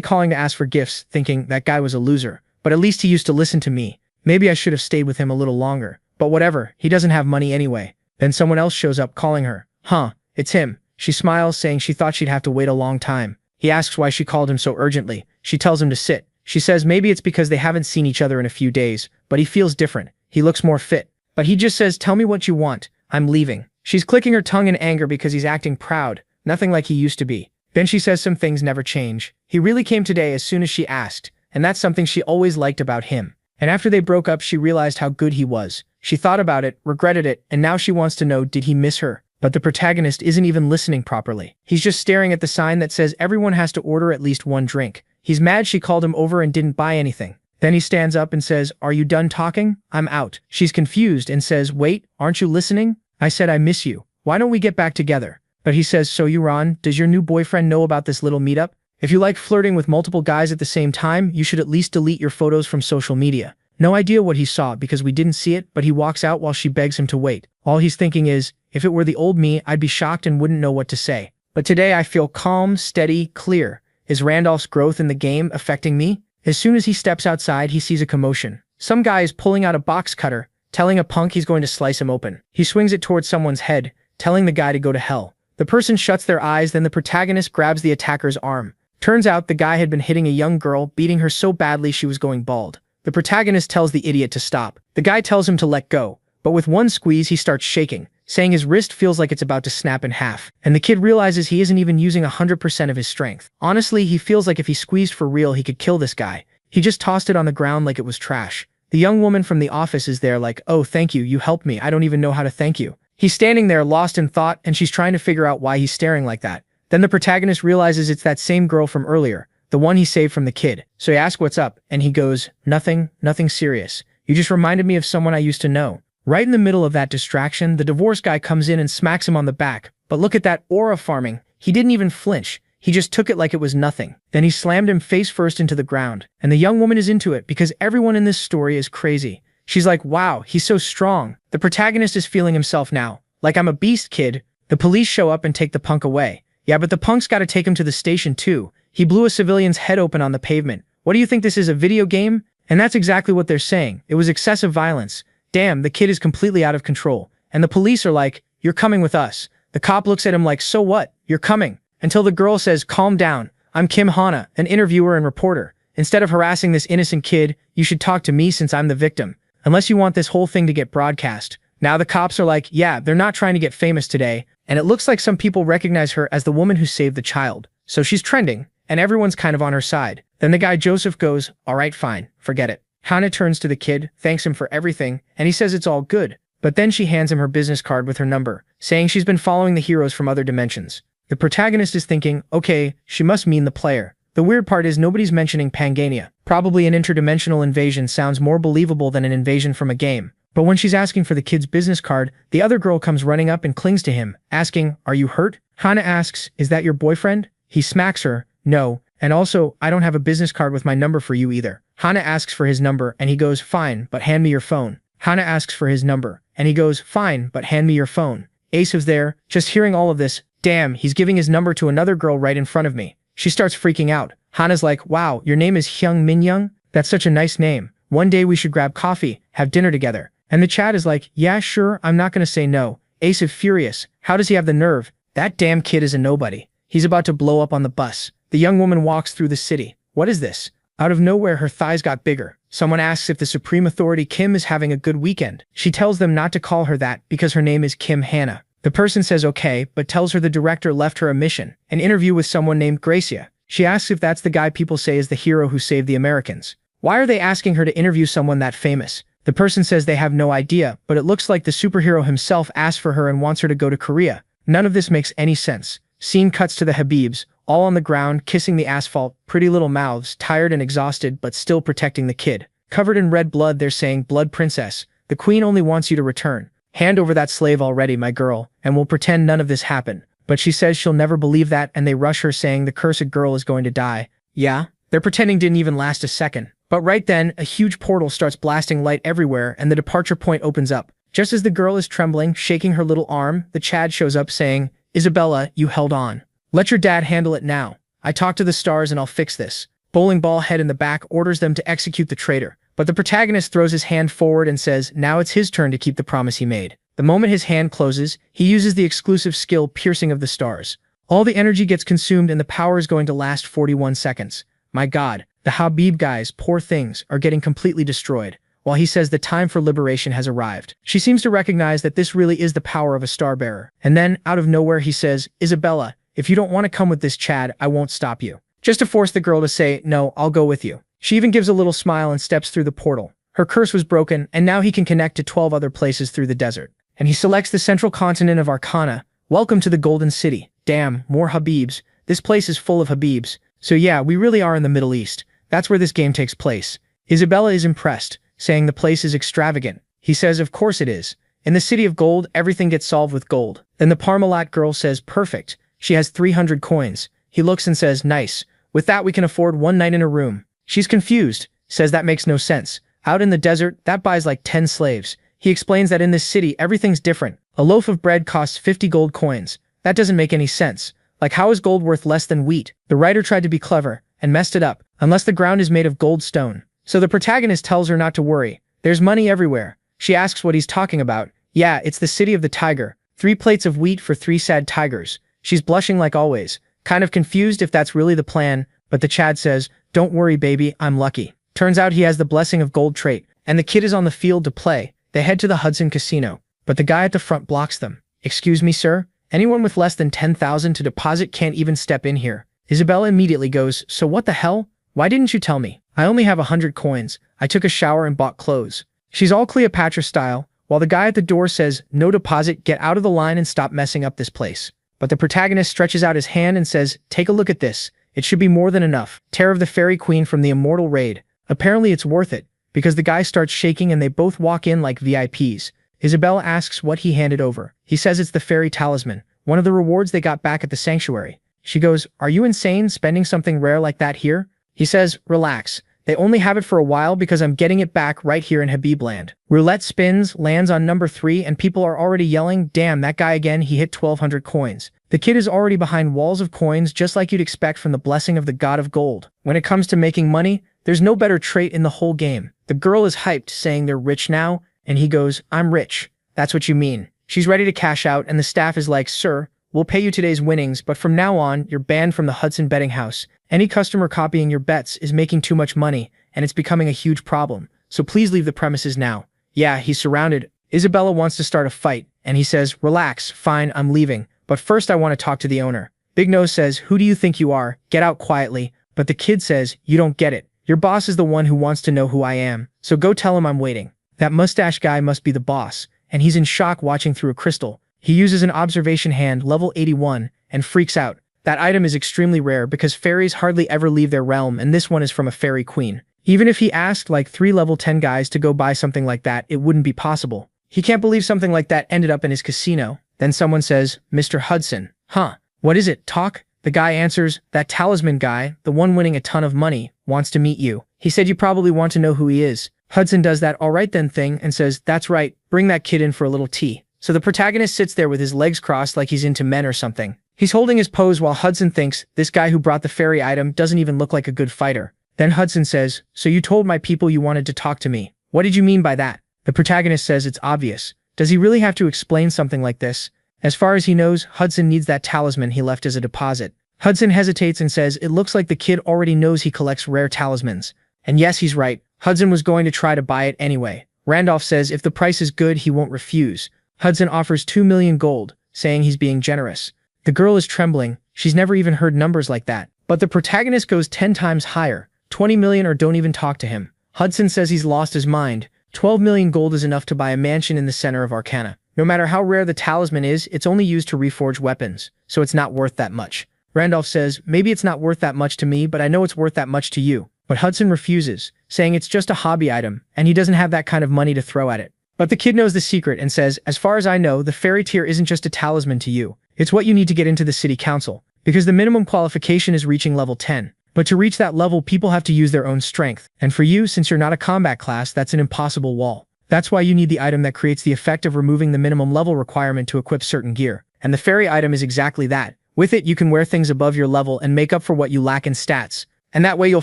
calling to ask for gifts, thinking that guy was a loser. But at least he used to listen to me. Maybe I should have stayed with him a little longer. But whatever, he doesn't have money anyway. Then someone else shows up calling her. Huh, it's him. She smiles, saying she thought she'd have to wait a long time. He asks why she called him so urgently. She tells him to sit. She says maybe it's because they haven't seen each other in a few days, but he feels different. He looks more fit. But he just says, tell me what you want. I'm leaving. She's clicking her tongue in anger because he's acting proud, nothing like he used to be. Then she says some things never change. He really came today as soon as she asked, and that's something she always liked about him. And after they broke up, she realized how good he was. She thought about it, regretted it, and now she wants to know, did he miss her? But the protagonist isn't even listening properly. He's just staring at the sign that says everyone has to order at least one drink. He's mad she called him over and didn't buy anything. Then he stands up and says, are you done talking? I'm out. She's confused and says, wait, aren't you listening? I said I miss you. Why don't we get back together? But he says, so Yuran, does your new boyfriend know about this little meetup? If you like flirting with multiple guys at the same time, you should at least delete your photos from social media. No idea what he saw because we didn't see it, but he walks out while she begs him to wait. All he's thinking is, if it were the old me, I'd be shocked and wouldn't know what to say. But today I feel calm, steady, clear. Is Randolph's growth in the game affecting me? As soon as he steps outside, he sees a commotion. Some guy is pulling out a box cutter, telling a punk he's going to slice him open. He swings it towards someone's head, telling the guy to go to hell. The person shuts their eyes, then the protagonist grabs the attacker's arm. Turns out the guy had been hitting a young girl, beating her so badly she was going bald. The protagonist tells the idiot to stop. The guy tells him to let go, but with one squeeze he starts shaking, saying his wrist feels like it's about to snap in half. And the kid realizes he isn't even using 100% of his strength. Honestly, he feels like if he squeezed for real he could kill this guy. He just tossed it on the ground like it was trash. The young woman from the office is there like, oh thank you, you helped me, I don't even know how to thank you. He's standing there lost in thought and she's trying to figure out why he's staring like that. Then the protagonist realizes it's that same girl from earlier, the one he saved from the kid. So he asks what's up, and he goes, nothing serious. You just reminded me of someone I used to know. Right in the middle of that distraction, the divorce guy comes in and smacks him on the back. But look at that aura farming. He didn't even flinch. he just took it like it was nothing. Then he slammed him face first into the ground. And the young woman is into it because everyone in this story is crazy. She's like, wow, he's so strong. The protagonist is feeling himself now. Like, I'm a beast, kid. The police show up and take the punk away. Yeah, but the punk's gotta take him to the station too. He blew a civilian's head open on the pavement. What do you think this is, a video game? And that's exactly what they're saying. It was excessive violence. Damn, the kid is completely out of control. And the police are like, you're coming with us. The cop looks at him like, so what? You're coming. Until the girl says, calm down. I'm Kim Hana, an interviewer and reporter. Instead of harassing this innocent kid, you should talk to me since I'm the victim. Unless you want this whole thing to get broadcast. Now the cops are like, yeah, they're not trying to get famous today. And it looks like some people recognize her as the woman who saved the child. So she's trending, and everyone's kind of on her side. Then the guy Joseph goes, all right, fine, forget it. Hana turns to the kid, thanks him for everything, and he says it's all good. But then she hands him her business card with her number, saying she's been following the heroes from other dimensions. The protagonist is thinking, okay, she must mean the player. The weird part is nobody's mentioning Pangania. Probably an interdimensional invasion sounds more believable than an invasion from a game. But when she's asking for the kid's business card, the other girl comes running up and clings to him, asking, are you hurt? Hana asks, is that your boyfriend? He smacks her, no, and also, I don't have a business card with my number for you either. Hana asks for his number, and he goes, fine, but hand me your phone. Hana asks for his number, and he goes, fine, but hand me your phone. Ace is there, just hearing all of this. Damn, he's giving his number to another girl right in front of me. She starts freaking out. Hana's like, wow, your name is Hyung Min Young? That's such a nice name. One day we should grab coffee, have dinner together. And the chat is like, yeah, sure, I'm not gonna say no. Ace is furious. How does he have the nerve? That damn kid is a nobody. He's about to blow up on the bus. The young woman walks through the city. What is this? Out of nowhere, her thighs got bigger. Someone asks if the Supreme Authority Kim is having a good weekend. She tells them not to call her that because her name is Kim Hana. The person says okay, but tells her the director left her a mission, an interview with someone named Gracia. She asks if that's the guy people say is the hero who saved the Americans. Why are they asking her to interview someone that famous? The person says they have no idea, but it looks like the superhero himself asked for her and wants her to go to Korea. None of this makes any sense. Scene cuts to the Habibs, all on the ground, kissing the asphalt, pretty little mouths, tired and exhausted, but still protecting the kid. Covered in red blood, they're saying, blood princess, the queen only wants you to return. Hand over that slave already, my girl, and we'll pretend none of this happened. But she says she'll never believe that, and they rush her saying the cursed girl is going to die. Yeah? They're pretending didn't even last a second. But right then, a huge portal starts blasting light everywhere and the departure point opens up. Just as the girl is trembling, shaking her little arm, the Chad shows up saying, Isabella, you held on. Let your dad handle it now. I talked to the stars and I'll fix this. Bowling ball head in the back orders them to execute the traitor. But the protagonist throws his hand forward and says, now it's his turn to keep the promise he made. The moment his hand closes, he uses the exclusive skill Piercing of the Stars. All the energy gets consumed and the power is going to last 41 seconds. My god, the Habib guys, poor things, are getting completely destroyed. While he says the time for liberation has arrived. She seems to recognize that this really is the power of a star-bearer. And then, out of nowhere, he says, Isabella, if you don't want to come with this Chad, I won't stop you. Just to force the girl to say, no, I'll go with you. She even gives a little smile and steps through the portal. Her curse was broken, and now he can connect to 12 other places through the desert. And he selects the central continent of Arcana. Welcome to the Golden City. Damn, more Habibs. This place is full of Habibs. So yeah, we really are in the Middle East. That's where this game takes place. Isabella is impressed, saying the place is extravagant. He says, of course it is. In the city of gold, everything gets solved with gold. Then the Parmalat girl says, perfect. She has 300 coins. He looks and says, nice. With that, we can afford one night in a room. She's confused, says that makes no sense. Out in the desert, that buys like 10 slaves. He explains that in this city, everything's different. A loaf of bread costs 50 gold coins. That doesn't make any sense. Like, how is gold worth less than wheat? The writer tried to be clever and messed it up, unless the ground is made of gold stone. So the protagonist tells her not to worry. There's money everywhere. She asks what he's talking about. Yeah, it's the city of the tiger. 3 plates of wheat for 3 sad tigers. She's blushing like always, kind of confused if that's really the plan, but the Chad says, don't worry baby, I'm lucky. Turns out he has the blessing of gold trait, and the kid is on the field to play. They head to the Hudson Casino, but the guy at the front blocks them. Excuse me, sir? Anyone with less than 10,000 to deposit can't even step in here. Isabella immediately goes, so what the hell? Why didn't you tell me? I only have 100 coins. I took a shower and bought clothes. She's all Cleopatra style, while the guy at the door says, no deposit, get out of the line and stop messing up this place. But the protagonist stretches out his hand and says, take a look at this. It should be more than enough. Terror of the Fairy Queen from the Immortal Raid. Apparently it's worth it, because the guy starts shaking and they both walk in like VIPs. Isabella asks what he handed over. He says it's the fairy talisman, one of the rewards they got back at the sanctuary. She goes, "Are you insane spending something rare like that here?" He says, "Relax. They only have it for a while because I'm getting it back right here in Habibland." Roulette spins, lands on number 3, and people are already yelling, "Damn, that guy again, he hit 1,200 coins." The kid is already behind walls of coins just like you'd expect from the blessing of the god of gold. When it comes to making money, there's no better trait in the whole game. The girl is hyped, saying they're rich now, and he goes, "I'm rich. That's what you mean." She's ready to cash out, and the staff is like, "Sir, we'll pay you today's winnings, but from now on, you're banned from the Hudson betting house. Any customer copying your bets is making too much money, and it's becoming a huge problem. So please leave the premises now." Yeah, he's surrounded. Isabella wants to start a fight, and he says, "Relax, fine, I'm leaving. But first I want to talk to the owner." Big Nose says, "Who do you think you are? Get out quietly." But the kid says, "You don't get it. Your boss is the one who wants to know who I am, so go tell him I'm waiting." That mustache guy must be the boss, and he's in shock watching through a crystal. He uses an observation hand, level 81, and freaks out. That item is extremely rare because fairies hardly ever leave their realm, and this one is from a fairy queen. Even if he asked like 3 level 10 guys to go buy something like that, it wouldn't be possible. He can't believe something like that ended up in his casino. Then someone says, "Mr. Hudson." "Huh? What is it? Talk?" The guy answers, "That talisman guy, the one winning a ton of money, wants to meet you. He said you probably want to know who he is." Hudson does that "all right then" thing and says, "That's right, bring that kid in for a little tea." So the protagonist sits there with his legs crossed like he's into men or something. He's holding his pose while Hudson thinks, this guy who brought the fairy item doesn't even look like a good fighter. Then Hudson says, "So you told my people you wanted to talk to me. What did you mean by that?" The protagonist says it's obvious. Does he really have to explain something like this? As far as he knows, Hudson needs that talisman he left as a deposit. Hudson hesitates and says it looks like the kid already knows he collects rare talismans. And yes, he's right. Hudson was going to try to buy it anyway. Randolph says if the price is good, he won't refuse. Hudson offers 2 million gold, saying he's being generous. The girl is trembling. She's never even heard numbers like that. But the protagonist goes 10 times higher. 20 million or don't even talk to him. Hudson says he's lost his mind. 12 million gold is enough to buy a mansion in the center of Arcana. No matter how rare the talisman is, it's only used to reforge weapons, so it's not worth that much. Randolph says, "Maybe it's not worth that much to me, but I know it's worth that much to you." But Hudson refuses, saying it's just a hobby item, and he doesn't have that kind of money to throw at it. But the kid knows the secret and says, "As far as I know, the fairy tier isn't just a talisman to you. It's what you need to get into the city council, because the minimum qualification is reaching level 10. But to reach that level, people have to use their own strength. And for you, since you're not a combat class, that's an impossible wall. That's why you need the item that creates the effect of removing the minimum level requirement to equip certain gear. And the fairy item is exactly that. With it, you can wear things above your level and make up for what you lack in stats. And that way you'll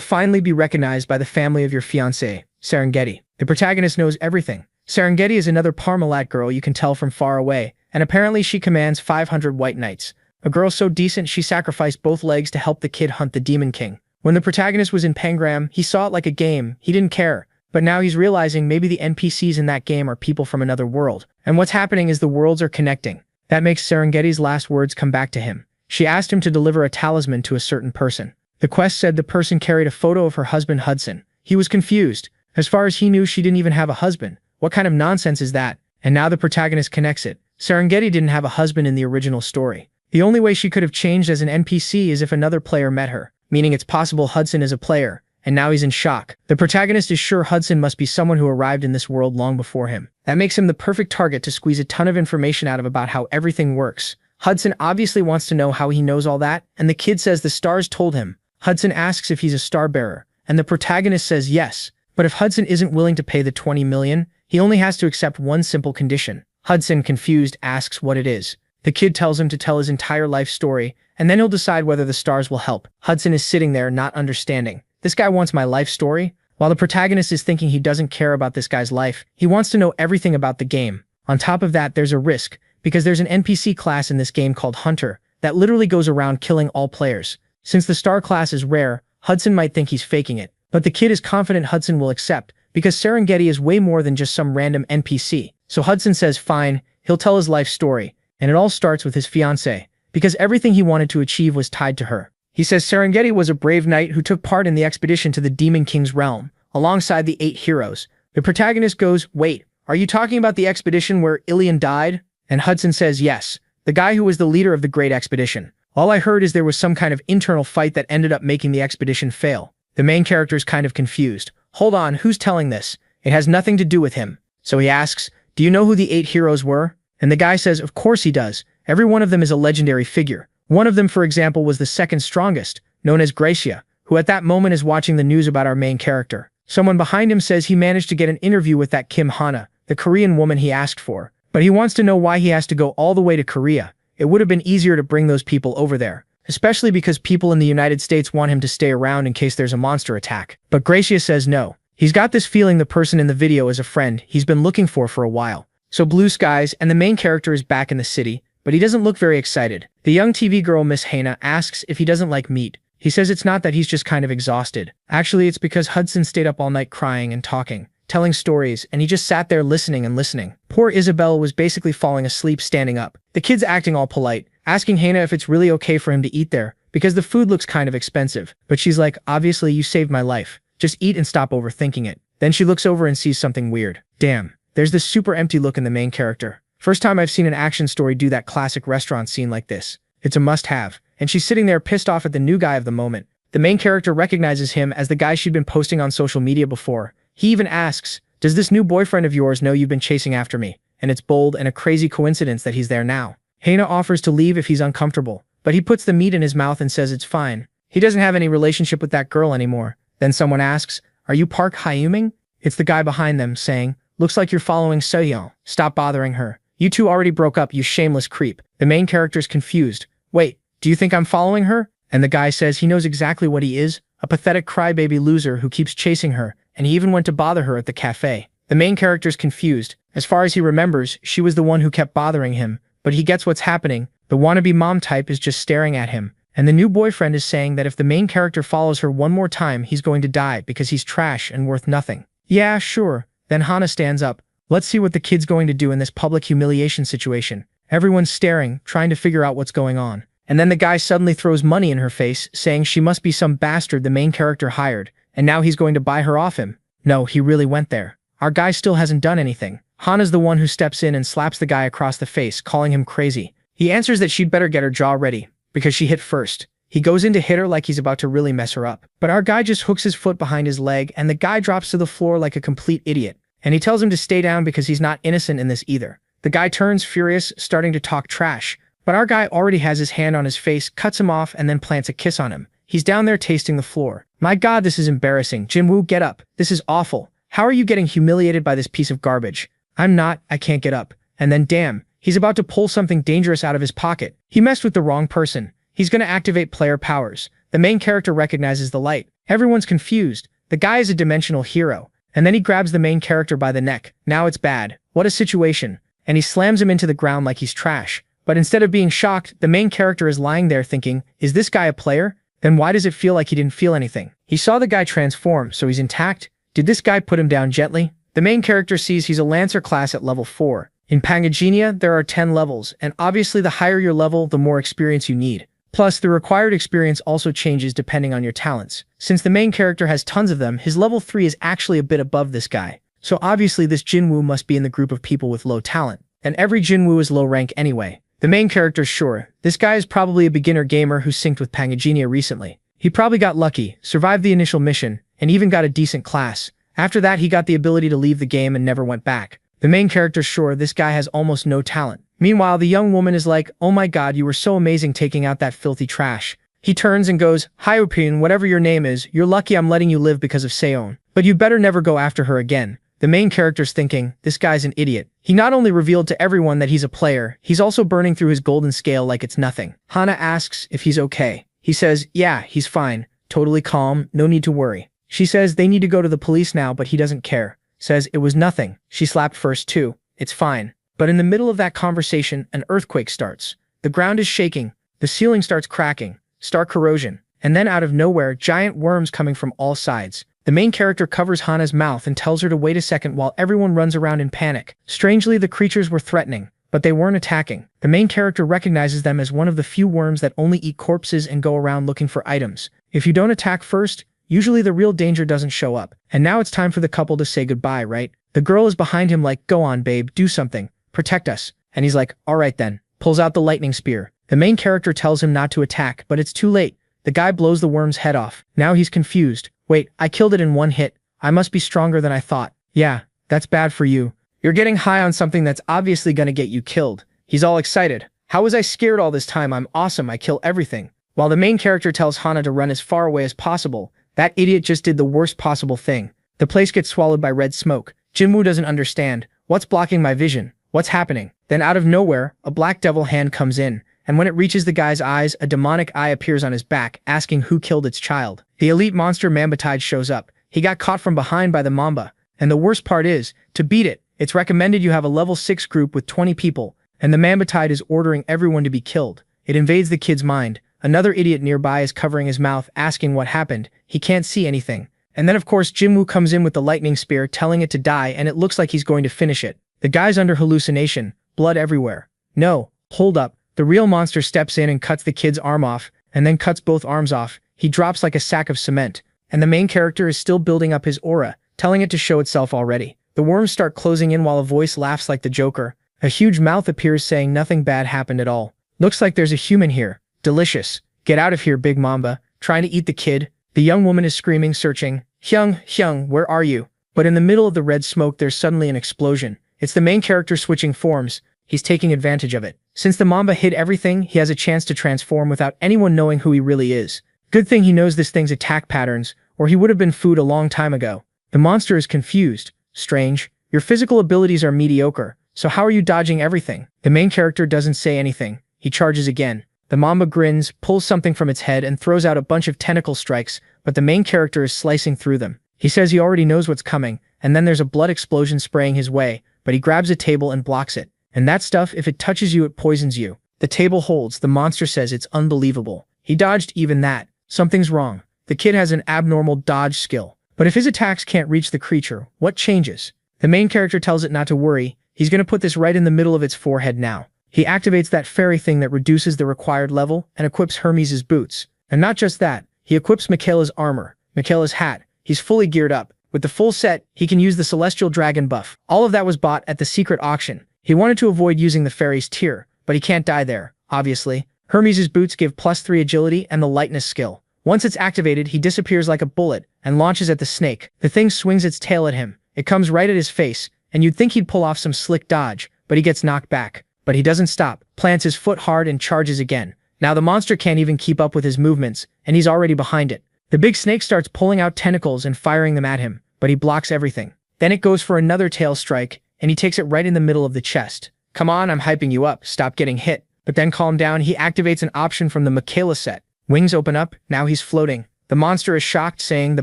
finally be recognized by the family of your fiancé, Serengeti." The protagonist knows everything. Serengeti is another Parmalat girl you can tell from far away, and apparently she commands 500 white knights. A girl so decent she sacrificed both legs to help the kid hunt the Demon King. When the protagonist was in Pangram, he saw it like a game. He didn't care. But now he's realizing maybe the NPCs in that game are people from another world. And what's happening is the worlds are connecting. That makes Serengeti's last words come back to him. She asked him to deliver a talisman to a certain person. The quest said the person carried a photo of her husband Hudson. He was confused. As far as he knew, she didn't even have a husband. What kind of nonsense is that? And now the protagonist connects it. Serengeti didn't have a husband in the original story. The only way she could have changed as an NPC is if another player met her, meaning it's possible Hudson is a player. And now he's in shock. The protagonist is sure Hudson must be someone who arrived in this world long before him. That makes him the perfect target to squeeze a ton of information out of about how everything works. Hudson obviously wants to know how he knows all that, and the kid says the stars told him. Hudson asks if he's a star bearer, and the protagonist says yes. But if Hudson isn't willing to pay the 20 million, he only has to accept one simple condition. Hudson, confused, asks what it is. The kid tells him to tell his entire life story, and then he'll decide whether the stars will help. Hudson is sitting there, not understanding. This guy wants my life story? While the protagonist is thinking he doesn't care about this guy's life, he wants to know everything about the game. On top of that, there's a risk, because there's an NPC class in this game called Hunter that literally goes around killing all players. Since the star class is rare, Hudson might think he's faking it. But the kid is confident Hudson will accept, because Serengeti is way more than just some random NPC. So Hudson says fine, he'll tell his life story, and it all starts with his fiancée, because everything he wanted to achieve was tied to her. He says Serengeti was a brave knight who took part in the expedition to the Demon King's realm, alongside the 8 heroes. The protagonist goes, "Wait, are you talking about the expedition where Ilian died?" And Hudson says yes, the guy who was the leader of the great expedition. All I heard is there was some kind of internal fight that ended up making the expedition fail. The main character is kind of confused. Hold on, who's telling this? It has nothing to do with him. So he asks, "Do you know who the 8 heroes were?" And the guy says, "Of course he does. Every one of them is a legendary figure. One of them, for example, was the second strongest, known as Gracia, who at that moment is watching the news about our main character. Someone behind him says he managed to get an interview with that Kim Hana, the Korean woman he asked for. But he wants to know why he has to go all the way to Korea. It would have been easier to bring those people over there, especially because people in the United States want him to stay around in case there's a monster attack. But Gracia says no. He's got this feeling the person in the video is a friend he's been looking for a while. So blue skies, and the main character is back in the city, but he doesn't look very excited. The young TV girl Miss Hana asks if he doesn't like meat. He says it's not that he's just kind of exhausted. Actually, it's because Hudson stayed up all night crying and talking, telling stories, and he just sat there listening and listening. Poor Isabel was basically falling asleep standing up. The kid's acting all polite, asking Hana if it's really okay for him to eat there, because the food looks kind of expensive. But she's like, obviously you saved my life. Just eat and stop overthinking it. Then she looks over and sees something weird. Damn, there's this super empty look in the main character. First time I've seen an action story do that classic restaurant scene like this. It's a must-have. And she's sitting there pissed off at the new guy of the moment. The main character recognizes him as the guy she'd been posting on social media before. He even asks, does this new boyfriend of yours know you've been chasing after me? And it's bold and a crazy coincidence that he's there now. Hana offers to leave if he's uncomfortable, but he puts the meat in his mouth and says it's fine. He doesn't have any relationship with that girl anymore. Then someone asks, are you Park Hyuming? It's the guy behind them saying, looks like you're following Soyeon. Stop bothering her. You two already broke up, you shameless creep. The main character's confused. Wait, do you think I'm following her? And the guy says he knows exactly what he is, a pathetic crybaby loser who keeps chasing her, and he even went to bother her at the cafe. The main character's confused. As far as he remembers, she was the one who kept bothering him, but he gets what's happening. The wannabe mom type is just staring at him, and the new boyfriend is saying that if the main character follows her one more time, he's going to die because he's trash and worth nothing. Yeah, sure. Then Hana stands up. Let's see what the kid's going to do in this public humiliation situation. Everyone's staring, trying to figure out what's going on. And then the guy suddenly throws money in her face, saying she must be some bastard the main character hired, and now he's going to buy her off him. No, he really went there. Our guy still hasn't done anything. Hana's the one who steps in and slaps the guy across the face, calling him crazy. He answers that she'd better get her jaw ready, because she hit first. He goes in to hit her like he's about to really mess her up. But our guy just hooks his foot behind his leg, and the guy drops to the floor like a complete idiot. And he tells him to stay down because he's not innocent in this either. The guy turns furious, starting to talk trash. But our guy already has his hand on his face, cuts him off, and then plants a kiss on him. He's down there tasting the floor. My god, this is embarrassing. Jinwoo, get up. This is awful. How are you getting humiliated by this piece of garbage? I'm not, I can't get up. And then damn, he's about to pull something dangerous out of his pocket. He messed with the wrong person. He's gonna activate player powers. The main character recognizes the light. Everyone's confused. The guy is a dimensional hero. And then he grabs the main character by the neck. Now it's bad. What a situation. And he slams him into the ground like he's trash. But instead of being shocked, the main character is lying there thinking, is this guy a player? Then why does it feel like he didn't feel anything? He saw the guy transform, so he's intact. Did this guy put him down gently? The main character sees he's a Lancer class at level 4. In Pangagenia, there are 10 levels, and obviously the higher your level, the more experience you need. Plus, the required experience also changes depending on your talents. Since the main character has tons of them, his level 3 is actually a bit above this guy. So obviously this Jinwoo must be in the group of people with low talent. And every Jinwoo is low rank anyway. The main character's sure, this guy is probably a beginner gamer who synced with Pangagenia recently. He probably got lucky, survived the initial mission, and even got a decent class. After that, he got the ability to leave the game and never went back. The main character's sure this guy has almost no talent. Meanwhile, the young woman is like, oh my god, you were so amazing taking out that filthy trash. He turns and goes, hi Upin, whatever your name is, you're lucky I'm letting you live because of Seon. But you better never go after her again. The main character's thinking, this guy's an idiot. He not only revealed to everyone that he's a player, he's also burning through his golden scale like it's nothing. Hana asks if he's okay. He says, yeah, he's fine. Totally calm, no need to worry. She says they need to go to the police now, but he doesn't care. Says it was nothing. She slapped first too. It's fine. But in the middle of that conversation, an earthquake starts. The ground is shaking. The ceiling starts cracking. Star corrosion. And then out of nowhere, giant worms coming from all sides. The main character covers Hana's mouth and tells her to wait a second while everyone runs around in panic. Strangely, the creatures were threatening, but they weren't attacking. The main character recognizes them as one of the few worms that only eat corpses and go around looking for items. If you don't attack first, usually the real danger doesn't show up. And now it's time for the couple to say goodbye, right? The girl is behind him like, go on, babe, do something. Protect us. And he's like, alright then. Pulls out the lightning spear. The main character tells him not to attack, but it's too late. The guy blows the worm's head off. Now he's confused. Wait, I killed it in one hit. I must be stronger than I thought. Yeah, that's bad for you. You're getting high on something that's obviously gonna get you killed. He's all excited. How was I scared all this time? I'm awesome, I kill everything. While the main character tells Hana to run as far away as possible, that idiot just did the worst possible thing. The place gets swallowed by red smoke. Jinwoo doesn't understand. What's blocking my vision? What's happening? Then out of nowhere, a black devil hand comes in, and when it reaches the guy's eyes, a demonic eye appears on his back, asking who killed its child. The elite monster Mambetide shows up. He got caught from behind by the Mamba, and the worst part is, to beat it, it's recommended you have a level 6 group with 20 people, and the Mambetide is ordering everyone to be killed. It invades the kid's mind. Another idiot nearby is covering his mouth, asking what happened. He can't see anything. And then of course Jinwoo comes in with the lightning spear, telling it to die, and it looks like he's going to finish it. The guy's under hallucination, blood everywhere. No, hold up. The real monster steps in and cuts the kid's arm off, and then cuts both arms off. He drops like a sack of cement, and the main character is still building up his aura, telling it to show itself already. The worms start closing in while a voice laughs like the Joker. A huge mouth appears saying nothing bad happened at all. Looks like there's a human here. Delicious. Get out of here, Big Mamba. Trying to eat the kid. The young woman is screaming, searching. Hyung, where are you? But in the middle of the red smoke there's suddenly an explosion. It's the main character switching forms. He's taking advantage of it. Since the Mamba hid everything, he has a chance to transform without anyone knowing who he really is. Good thing he knows this thing's attack patterns, or he would have been food a long time ago. The monster is confused. Strange. Your physical abilities are mediocre, so how are you dodging everything? The main character doesn't say anything. He charges again. The Mamba grins, pulls something from its head, and throws out a bunch of tentacle strikes, but the main character is slicing through them. He says he already knows what's coming, and then there's a blood explosion spraying his way, but he grabs a table and blocks it. And that stuff, if it touches you, it poisons you. The table holds. The monster says it's unbelievable. He dodged even that. Something's wrong. The kid has an abnormal dodge skill. But if his attacks can't reach the creature, what changes? The main character tells it not to worry. He's gonna put this right in the middle of its forehead now. He activates that fairy thing that reduces the required level and equips Hermes' boots. And not just that, he equips Michaela's armor, Michaela's hat. He's fully geared up. With the full set, he can use the Celestial Dragon buff. All of that was bought at the secret auction. He wanted to avoid using the fairy's tear, but he can't die there, obviously. Hermes' boots give +3 agility and the lightness skill. Once it's activated, he disappears like a bullet and launches at the snake. The thing swings its tail at him. It comes right at his face, and you'd think he'd pull off some slick dodge, but he gets knocked back. But he doesn't stop, plants his foot hard and charges again. Now the monster can't even keep up with his movements, and he's already behind it. The big snake starts pulling out tentacles and firing them at him, but he blocks everything. Then it goes for another tail strike, and he takes it right in the middle of the chest. Come on, I'm hyping you up, stop getting hit. But then calm down, he activates an option from the Michaela set. Wings open up, now he's floating. The monster is shocked, saying the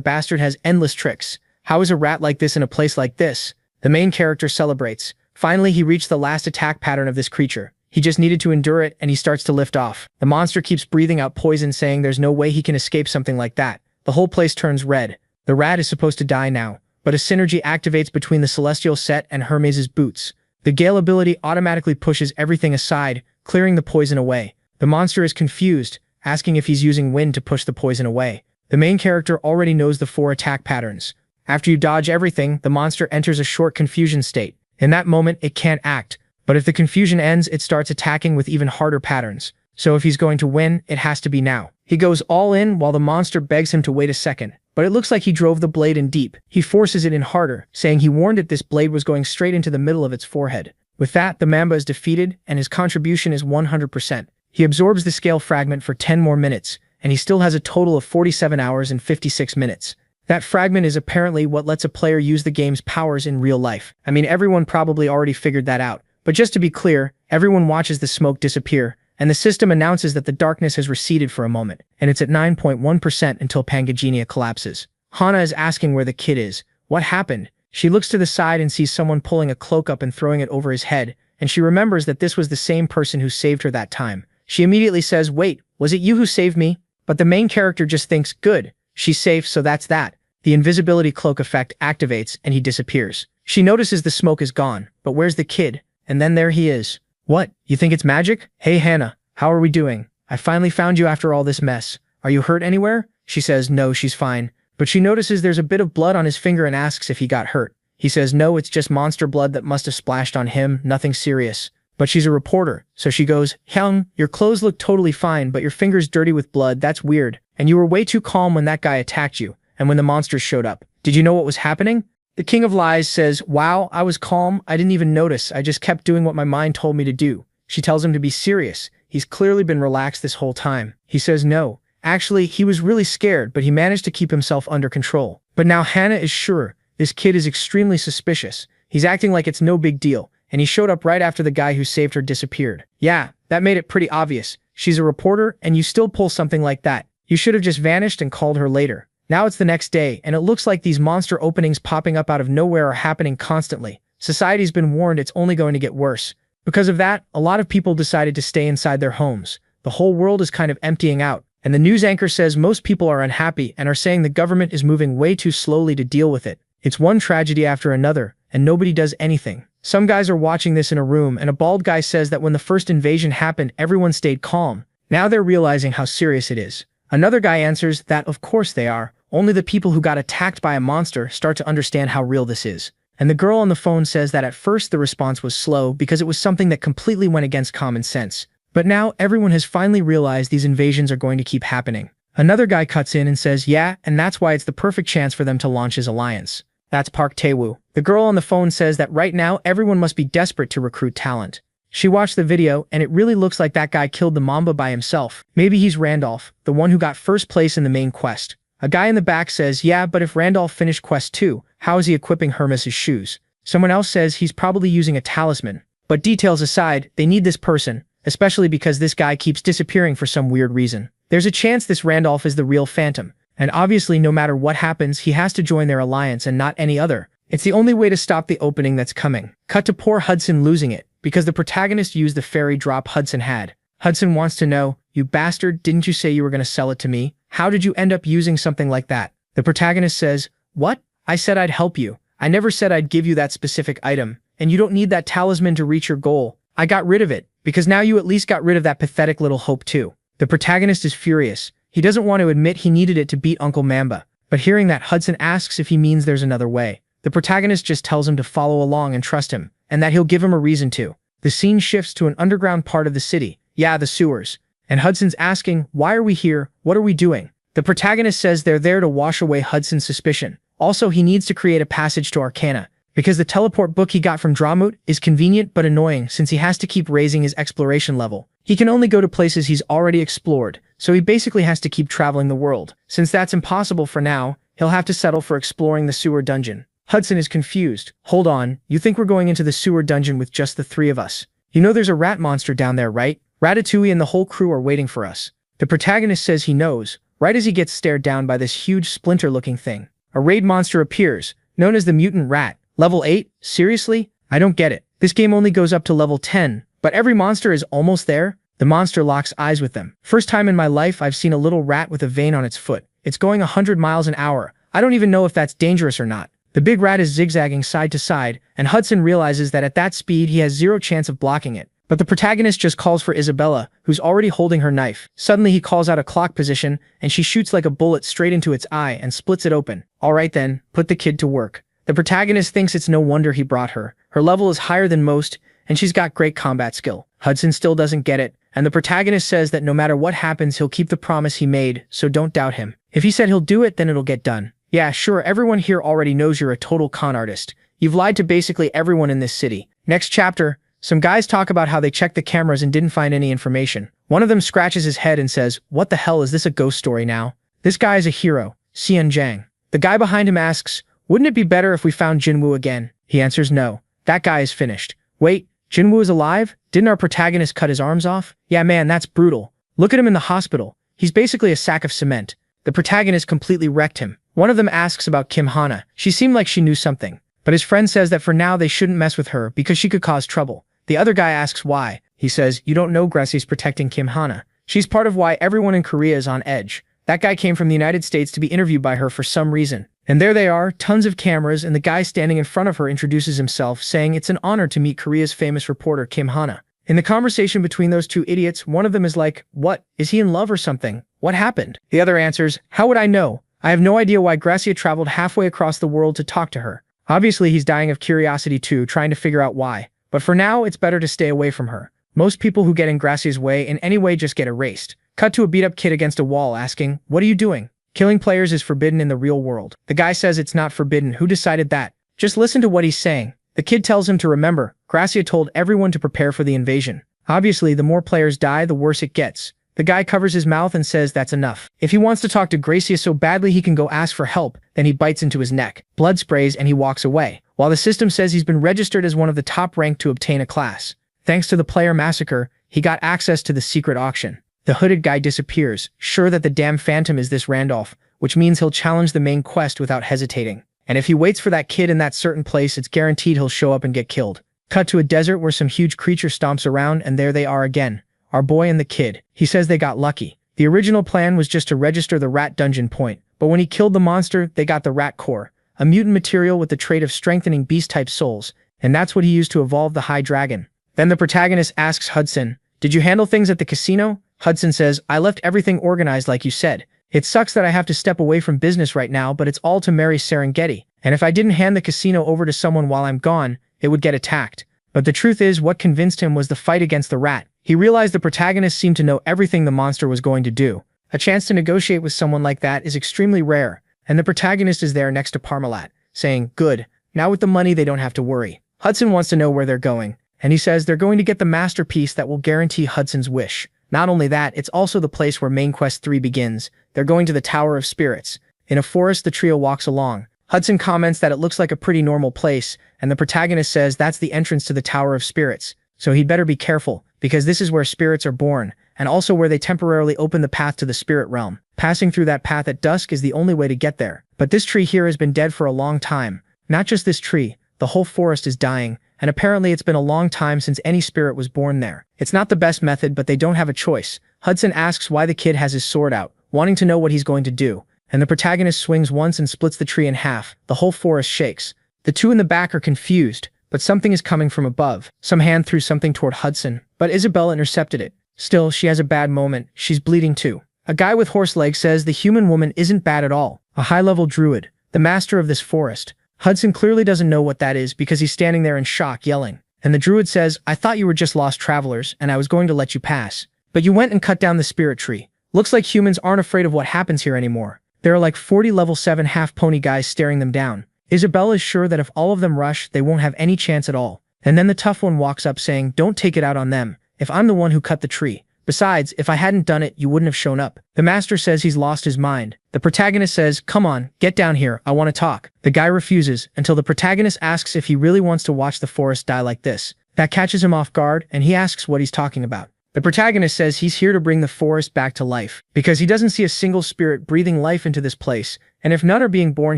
bastard has endless tricks. How is a rat like this in a place like this? The main character celebrates. Finally, he reached the last attack pattern of this creature. He just needed to endure it, and he starts to lift off. The monster keeps breathing out poison, saying there's no way he can escape something like that. The whole place turns red. The rat is supposed to die now, but a synergy activates between the Celestial set and Hermes' boots. The Gale ability automatically pushes everything aside, clearing the poison away. The monster is confused, asking if he's using wind to push the poison away. The main character already knows the 4 attack patterns. After you dodge everything, the monster enters a short confusion state. In that moment, it can't act, but if the confusion ends, it starts attacking with even harder patterns. So if he's going to win, it has to be now. He goes all in while the monster begs him to wait a second, but it looks like he drove the blade in deep. He forces it in harder, saying he warned it this blade was going straight into the middle of its forehead. With that, the Mamba is defeated, and his contribution is 100%. He absorbs the scale fragment for 10 more minutes, and he still has a total of 47 hours and 56 minutes. That fragment is apparently what lets a player use the game's powers in real life. I mean, everyone probably already figured that out. But just to be clear, everyone watches the smoke disappear, and the system announces that the darkness has receded for a moment, and it's at 9.1% until Pangagenia collapses. Hana is asking where the kid is. What happened? She looks to the side and sees someone pulling a cloak up and throwing it over his head, and she remembers that this was the same person who saved her that time. She immediately says, "Wait, was it you who saved me?" But the main character just thinks, "Good, she's safe, so that's that." The invisibility cloak effect activates, and he disappears. She notices the smoke is gone, but where's the kid? And then there he is. What? You think it's magic? Hey Hannah, how are we doing? I finally found you after all this mess. Are you hurt anywhere? She says no, she's fine. But she notices there's a bit of blood on his finger and asks if he got hurt. He says no, it's just monster blood that must have splashed on him, nothing serious. But she's a reporter, so she goes, "Hyung, your clothes look totally fine, but your finger's dirty with blood, that's weird. And you were way too calm when that guy attacked you, and when the monsters showed up. Did you know what was happening?" The King of Lies says, "Wow, I was calm, I didn't even notice, I just kept doing what my mind told me to do." She tells him to be serious. He's clearly been relaxed this whole time. He says no. Actually, he was really scared, but he managed to keep himself under control. But now Hannah is sure this kid is extremely suspicious. He's acting like it's no big deal, and he showed up right after the guy who saved her disappeared. Yeah, that made it pretty obvious. She's a reporter, and you still pull something like that. You should have just vanished and called her later. Now it's the next day, and it looks like these monster openings popping up out of nowhere are happening constantly. Society's been warned it's only going to get worse. Because of that, a lot of people decided to stay inside their homes. The whole world is kind of emptying out, and the news anchor says most people are unhappy and are saying the government is moving way too slowly to deal with it. It's one tragedy after another, and nobody does anything. Some guys are watching this in a room, and a bald guy says that when the first invasion happened, everyone stayed calm. Now they're realizing how serious it is. Another guy answers that of course they are. Only the people who got attacked by a monster start to understand how real this is. And the girl on the phone says that at first the response was slow because it was something that completely went against common sense. But now everyone has finally realized these invasions are going to keep happening. Another guy cuts in and says, yeah, and that's why it's the perfect chance for them to launch his alliance. That's Park Tae-woo. The girl on the phone says that right now everyone must be desperate to recruit talent. She watched the video, and it really looks like that guy killed the Mamba by himself. Maybe he's Randolph, the one who got first place in the main quest. A guy in the back says, yeah, but if Randolph finished quest 2, how is he equipping Hermes's shoes? Someone else says he's probably using a talisman. But details aside, they need this person, especially because this guy keeps disappearing for some weird reason. There's a chance this Randolph is the real Phantom, and obviously no matter what happens, he has to join their alliance and not any other. It's the only way to stop the opening that's coming. Cut to poor Hudson losing it, because the protagonist used the fairy drop Hudson had. Hudson wants to know, you bastard, didn't you say you were going to sell it to me? How did you end up using something like that? The protagonist says, what? I said I'd help you. I never said I'd give you that specific item, and you don't need that talisman to reach your goal. I got rid of it, because now you at least got rid of that pathetic little hope too. The protagonist is furious. He doesn't want to admit he needed it to beat Uncle Mamba, but hearing that, Hudson asks if he means there's another way. The protagonist just tells him to follow along and trust him, and that he'll give him a reason to. The scene shifts to an underground part of the city. Yeah, the sewers. And Hudson's asking, why are we here? What are we doing? The protagonist says they're there to wash away Hudson's suspicion. Also, he needs to create a passage to Arcana, because the teleport book he got from Dramut is convenient but annoying since he has to keep raising his exploration level. He can only go to places he's already explored, so he basically has to keep traveling the world. Since that's impossible for now, he'll have to settle for exploring the sewer dungeon. Hudson is confused. Hold on, you think we're going into the sewer dungeon with just the 3 of us? You know there's a rat monster down there, right? Ratatouille and the whole crew are waiting for us. The protagonist says he knows, right as he gets stared down by this huge splinter-looking thing. A raid monster appears, known as the mutant rat. Level 8? Seriously? I don't get it. This game only goes up to level 10, but every monster is almost there? The monster locks eyes with them. First time in my life I've seen a little rat with a vein on its foot. It's going 100 miles an hour. I don't even know if that's dangerous or not. The big rat is zigzagging side to side, and Hudson realizes that at that speed he has zero chance of blocking it. But the protagonist just calls for Isabella, who's already holding her knife. Suddenly he calls out a clock position, and she shoots like a bullet straight into its eye and splits it open. Alright then, put the kid to work. The protagonist thinks it's no wonder he brought her. Her level is higher than most, and she's got great combat skill. Hudson still doesn't get it, and the protagonist says that no matter what happens he'll keep the promise he made, so don't doubt him. If he said he'll do it, then it'll get done. Yeah, sure, everyone here already knows you're a total con artist. You've lied to basically everyone in this city. Next chapter, some guys talk about how they checked the cameras and didn't find any information. One of them scratches his head and says, what the hell, is this a ghost story now? This guy is a hero, Xian Zhang. The guy behind him asks, wouldn't it be better if we found Jinwoo again? He answers no. That guy is finished. Wait, Jinwoo is alive? Didn't our protagonist cut his arms off? Yeah man, that's brutal. Look at him in the hospital. He's basically a sack of cement. The protagonist completely wrecked him. One of them asks about Kim Hana. She seemed like she knew something, but his friend says that for now they shouldn't mess with her because she could cause trouble. The other guy asks why. He says, you don't know Gracie's protecting Kim Hana. She's part of why everyone in Korea is on edge. That guy came from the United States to be interviewed by her for some reason. And there they are, tons of cameras, and the guy standing in front of her introduces himself, saying it's an honor to meet Korea's famous reporter Kim Hana. In the conversation between those two idiots, one of them is like, what? Is he in love or something? What happened? The other answers, how would I know? I have no idea why Gracia traveled halfway across the world to talk to her. Obviously he's dying of curiosity too, trying to figure out why. But for now, it's better to stay away from her. Most people who get in Gracia's way in any way just get erased. Cut to a beat-up kid against a wall asking, what are you doing? Killing players is forbidden in the real world. The guy says it's not forbidden. Who decided that? Just listen to what he's saying. The kid tells him to remember, Gracia told everyone to prepare for the invasion. Obviously, the more players die, the worse it gets. The guy covers his mouth and says that's enough. If he wants to talk to Gracia so badly he can go ask for help, then he bites into his neck. Blood sprays and he walks away, while the system says he's been registered as one of the top ranked to obtain a class. Thanks to the player massacre, he got access to the secret auction. The hooded guy disappears, sure that the damn phantom is this Randolph, which means he'll challenge the main quest without hesitating. And if he waits for that kid in that certain place, it's guaranteed he'll show up and get killed. Cut to a desert where some huge creature stomps around, and there they are again. Our boy and the kid. He says they got lucky. The original plan was just to register the rat dungeon point, but when he killed the monster, they got the rat core, a mutant material with the trait of strengthening beast-type souls, and that's what he used to evolve the high dragon. Then the protagonist asks Hudson, "Did you handle things at the casino?" Hudson says, "I left everything organized like you said. It sucks that I have to step away from business right now, but it's all to marry Serengeti, and if I didn't hand the casino over to someone while I'm gone, it would get attacked." But the truth is, what convinced him was the fight against the rat. He realized the protagonist seemed to know everything the monster was going to do. A chance to negotiate with someone like that is extremely rare, and the protagonist is there next to Parmalat, saying, "Good, now with the money they don't have to worry." Hudson wants to know where they're going, and he says they're going to get the masterpiece that will guarantee Hudson's wish. Not only that, it's also the place where Main Quest 3 begins. They're going to the Tower of Spirits. In a forest, the trio walks along. Hudson comments that it looks like a pretty normal place, and the protagonist says that's the entrance to the Tower of Spirits, so he'd better be careful, because this is where spirits are born, and also where they temporarily open the path to the spirit realm. Passing through that path at dusk is the only way to get there. But this tree here has been dead for a long time. Not just this tree, the whole forest is dying, and apparently it's been a long time since any spirit was born there. It's not the best method, but they don't have a choice. Hudson asks why the kid has his sword out, wanting to know what he's going to do, and the protagonist swings once and splits the tree in half. The whole forest shakes. The two in the back are confused, but something is coming from above. Some hand threw something toward Hudson, but Isabella intercepted it. Still, she has a bad moment. She's bleeding too. A guy with horse legs says the human woman isn't bad at all. A high-level druid, the master of this forest. Hudson clearly doesn't know what that is because he's standing there in shock, yelling. And the druid says, "I thought you were just lost travelers, and I was going to let you pass. But you went and cut down the spirit tree. Looks like humans aren't afraid of what happens here anymore." There are like 40 level 7 half-pony guys staring them down. Isabella is sure that if all of them rush, they won't have any chance at all. And then the tough one walks up saying, "Don't take it out on them. If I'm the one who cut the tree. Besides, if I hadn't done it, you wouldn't have shown up." The master says he's lost his mind. The protagonist says, "Come on, get down here, I want to talk." The guy refuses, until the protagonist asks if he really wants to watch the forest die like this. That catches him off guard, and he asks what he's talking about. The protagonist says he's here to bring the forest back to life, because he doesn't see a single spirit breathing life into this place, and if none are being born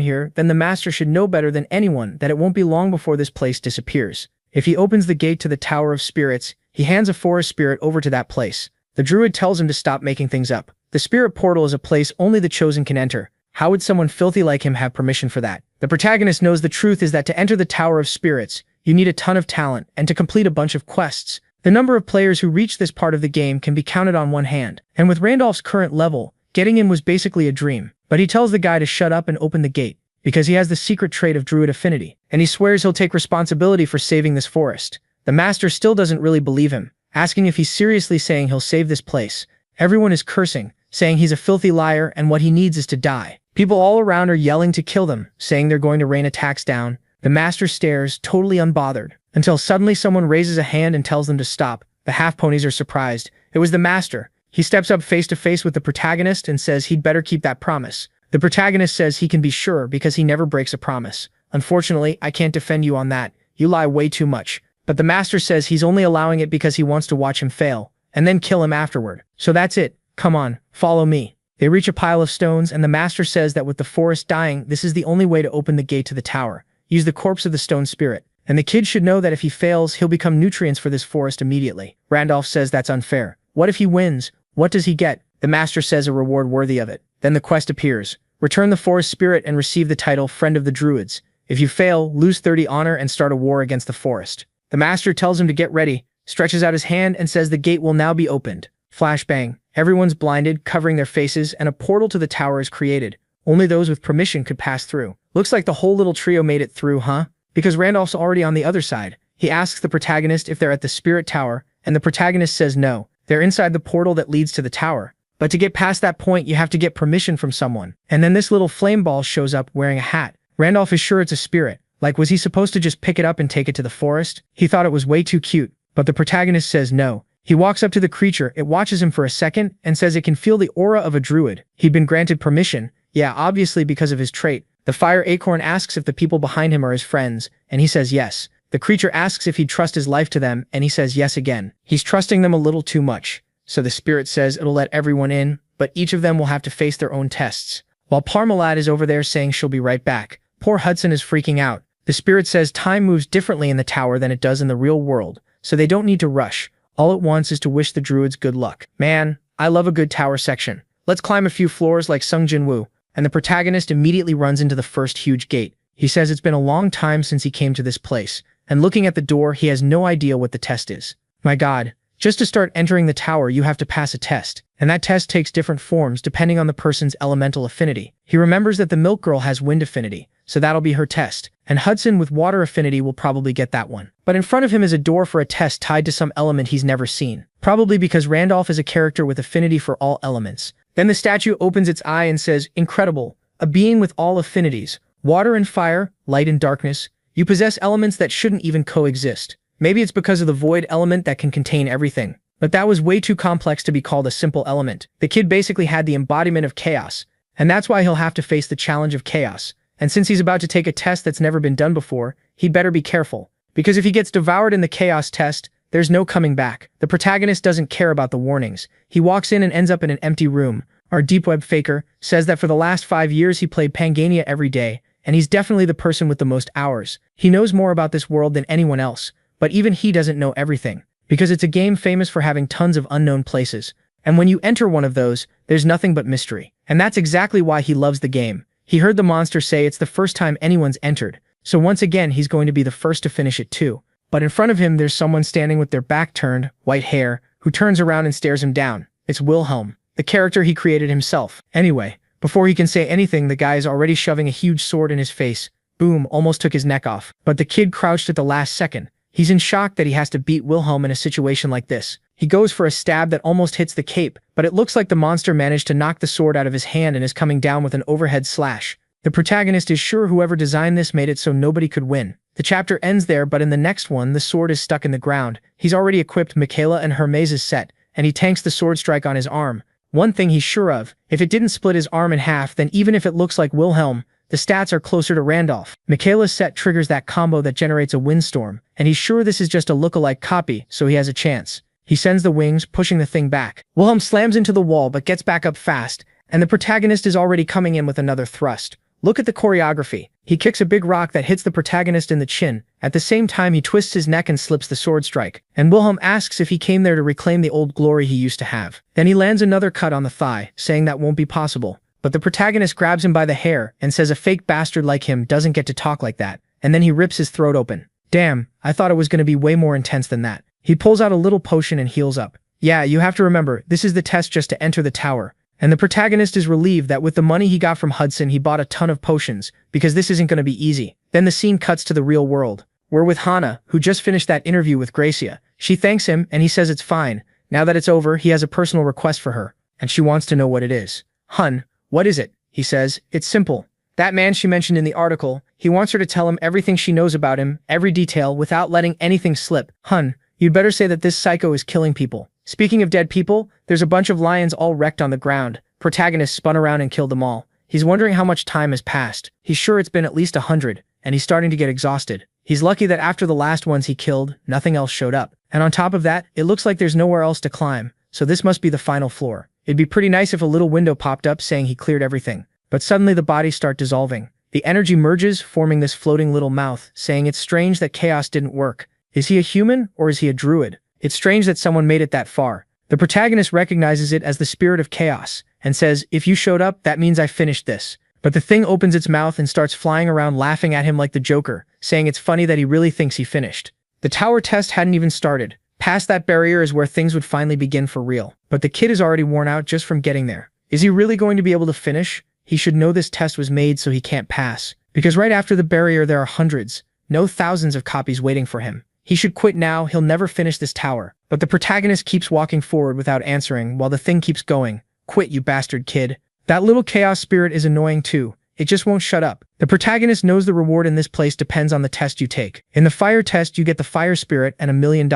here, then the master should know better than anyone that it won't be long before this place disappears. If he opens the gate to the Tower of Spirits, he hands a forest spirit over to that place. The druid tells him to stop making things up. The spirit portal is a place only the chosen can enter. How would someone filthy like him have permission for that? The protagonist knows the truth is that to enter the Tower of Spirits, you need a ton of talent and to complete a bunch of quests. The number of players who reach this part of the game can be counted on one hand, and with Randolph's current level, getting in was basically a dream. But he tells the guy to shut up and open the gate, because he has the secret trait of druid affinity, and he swears he'll take responsibility for saving this forest. The master still doesn't really believe him, asking if he's seriously saying he'll save this place. Everyone is cursing, saying he's a filthy liar and what he needs is to die. People all around are yelling to kill them, saying they're going to rain attacks down. The master stares, totally unbothered, until suddenly someone raises a hand and tells them to stop. The half-ponies are surprised. It was the master. He steps up face to face with the protagonist and says he'd better keep that promise. The protagonist says he can be sure because he never breaks a promise. "Unfortunately, I can't defend you on that. You lie way too much." But the master says he's only allowing it because he wants to watch him fail, and then kill him afterward. So that's it. Come on, follow me. They reach a pile of stones, and the master says that with the forest dying, this is the only way to open the gate to the tower. Use the corpse of the stone spirit. And the kid should know that if he fails, he'll become nutrients for this forest immediately. Randolph says that's unfair. What if he wins? What does he get? The master says a reward worthy of it. Then the quest appears. Return the forest spirit and receive the title Friend of the Druids. If you fail, lose 30 honor and start a war against the forest. The master tells him to get ready, stretches out his hand and says the gate will now be opened. Flashbang. Everyone's blinded, covering their faces, and a portal to the tower is created. Only those with permission could pass through. Looks like the whole little trio made it through, huh? Because Randolph's already on the other side. He asks the protagonist if they're at the spirit tower, and the protagonist says no. They're inside the portal that leads to the tower. But to get past that point, you have to get permission from someone. And then this little flame ball shows up wearing a hat. Randolph is sure it's a spirit. Like, was he supposed to just pick it up and take it to the forest? He thought it was way too cute. But the protagonist says no. He walks up to the creature, it watches him for a second, and says it can feel the aura of a druid. He'd been granted permission, yeah, obviously because of his trait. The fire acorn asks if the people behind him are his friends, and he says yes. The creature asks if he'd trust his life to them, and he says yes again. He's trusting them a little too much. So the spirit says it'll let everyone in, but each of them will have to face their own tests. While Parmalat is over there saying she'll be right back, poor Hudson is freaking out. The spirit says time moves differently in the tower than it does in the real world, so they don't need to rush. All it wants is to wish the druids good luck. Man, I love a good tower section. Let's climb a few floors like Sung Jin-woo. And the protagonist immediately runs into the first huge gate. He says it's been a long time since he came to this place, and looking at the door, he has no idea what the test is. My God, just to start entering the tower, you have to pass a test, and that test takes different forms depending on the person's elemental affinity. He remembers that the milk girl has wind affinity, so that'll be her test, and Hudson with water affinity will probably get that one. But in front of him is a door for a test tied to some element he's never seen, probably because Randolph is a character with affinity for all elements. Then the statue opens its eye and says, incredible, a being with all affinities, water and fire, light and darkness. You possess elements that shouldn't even coexist. Maybe it's because of the void element that can contain everything. But that was way too complex to be called a simple element. The kid basically had the embodiment of chaos, and that's why he'll have to face the challenge of chaos. And since he's about to take a test that's never been done before, he'd better be careful. Because if he gets devoured in the chaos test, there's no coming back. The protagonist doesn't care about the warnings. He walks in and ends up in an empty room. Our deep web faker says that for the last 5 years he played Pangania every day, and he's definitely the person with the most hours. He knows more about this world than anyone else, but even he doesn't know everything, because it's a game famous for having tons of unknown places. And when you enter one of those, there's nothing but mystery. And that's exactly why he loves the game. He heard the monster say it's the first time anyone's entered, so once again he's going to be the first to finish it too. But in front of him there's someone standing with their back turned, white hair, who turns around and stares him down. It's Wilhelm, the character he created himself. Anyway, before he can say anything, the guy is already shoving a huge sword in his face. Boom, almost took his neck off. But the kid crouched at the last second. He's in shock that he has to beat Wilhelm in a situation like this. He goes for a stab that almost hits the cape, but it looks like the monster managed to knock the sword out of his hand and is coming down with an overhead slash. The protagonist is sure whoever designed this made it so nobody could win. The chapter ends there, but in the next one, the sword is stuck in the ground. He's already equipped Michaela and Hermes' set, and he tanks the sword strike on his arm. One thing he's sure of, if it didn't split his arm in half, then even if it looks like Wilhelm, the stats are closer to Randolph. Michaela's set triggers that combo that generates a windstorm, and he's sure this is just a lookalike copy, so he has a chance. He sends the wings, pushing the thing back. Wilhelm slams into the wall but gets back up fast, and the protagonist is already coming in with another thrust. Look at the choreography. He kicks a big rock that hits the protagonist in the chin. At the same time, he twists his neck and slips the sword strike. And Wilhelm asks if he came there to reclaim the old glory he used to have. Then he lands another cut on the thigh, saying that won't be possible. But the protagonist grabs him by the hair and says a fake bastard like him doesn't get to talk like that. And then he rips his throat open. Damn, I thought it was going to be way more intense than that. He pulls out a little potion and heals up. Yeah, you have to remember, this is the test just to enter the tower. And the protagonist is relieved that with the money he got from Hudson, he bought a ton of potions, because this isn't going to be easy. Then the scene cuts to the real world. We're with Hana, who just finished that interview with Gracia. She thanks him, and he says it's fine. Now that it's over, he has a personal request for her, and she wants to know what it is. Hun, what is it? He says, it's simple. That man she mentioned in the article, he wants her to tell him everything she knows about him, every detail, without letting anything slip. Hun, you'd better say that this psycho is killing people. Speaking of dead people, there's a bunch of lions all wrecked on the ground. Protagonist spun around and killed them all. He's wondering how much time has passed. He's sure it's been at least 100, and he's starting to get exhausted. He's lucky that after the last ones he killed, nothing else showed up. And on top of that, it looks like there's nowhere else to climb, so this must be the final floor. It'd be pretty nice if a little window popped up saying he cleared everything. But suddenly the bodies start dissolving. The energy merges, forming this floating little mouth, saying it's strange that chaos didn't work. Is he a human, or is he a druid? It's strange that someone made it that far. The protagonist recognizes it as the spirit of chaos, and says, if you showed up, that means I finished this. But the thing opens its mouth and starts flying around laughing at him like the Joker, saying it's funny that he really thinks he finished. The tower test hadn't even started. Past that barrier is where things would finally begin for real. But the kid is already worn out just from getting there. Is he really going to be able to finish? He should know this test was made so he can't pass. Because right after the barrier there are hundreds, no thousands of copies waiting for him. He should quit now, he'll never finish this tower. But the protagonist keeps walking forward without answering while the thing keeps going. Quit, you bastard kid. That little chaos spirit is annoying too. It just won't shut up. The protagonist knows the reward in this place depends on the test you take. In the fire test, you get the fire spirit and $1 million.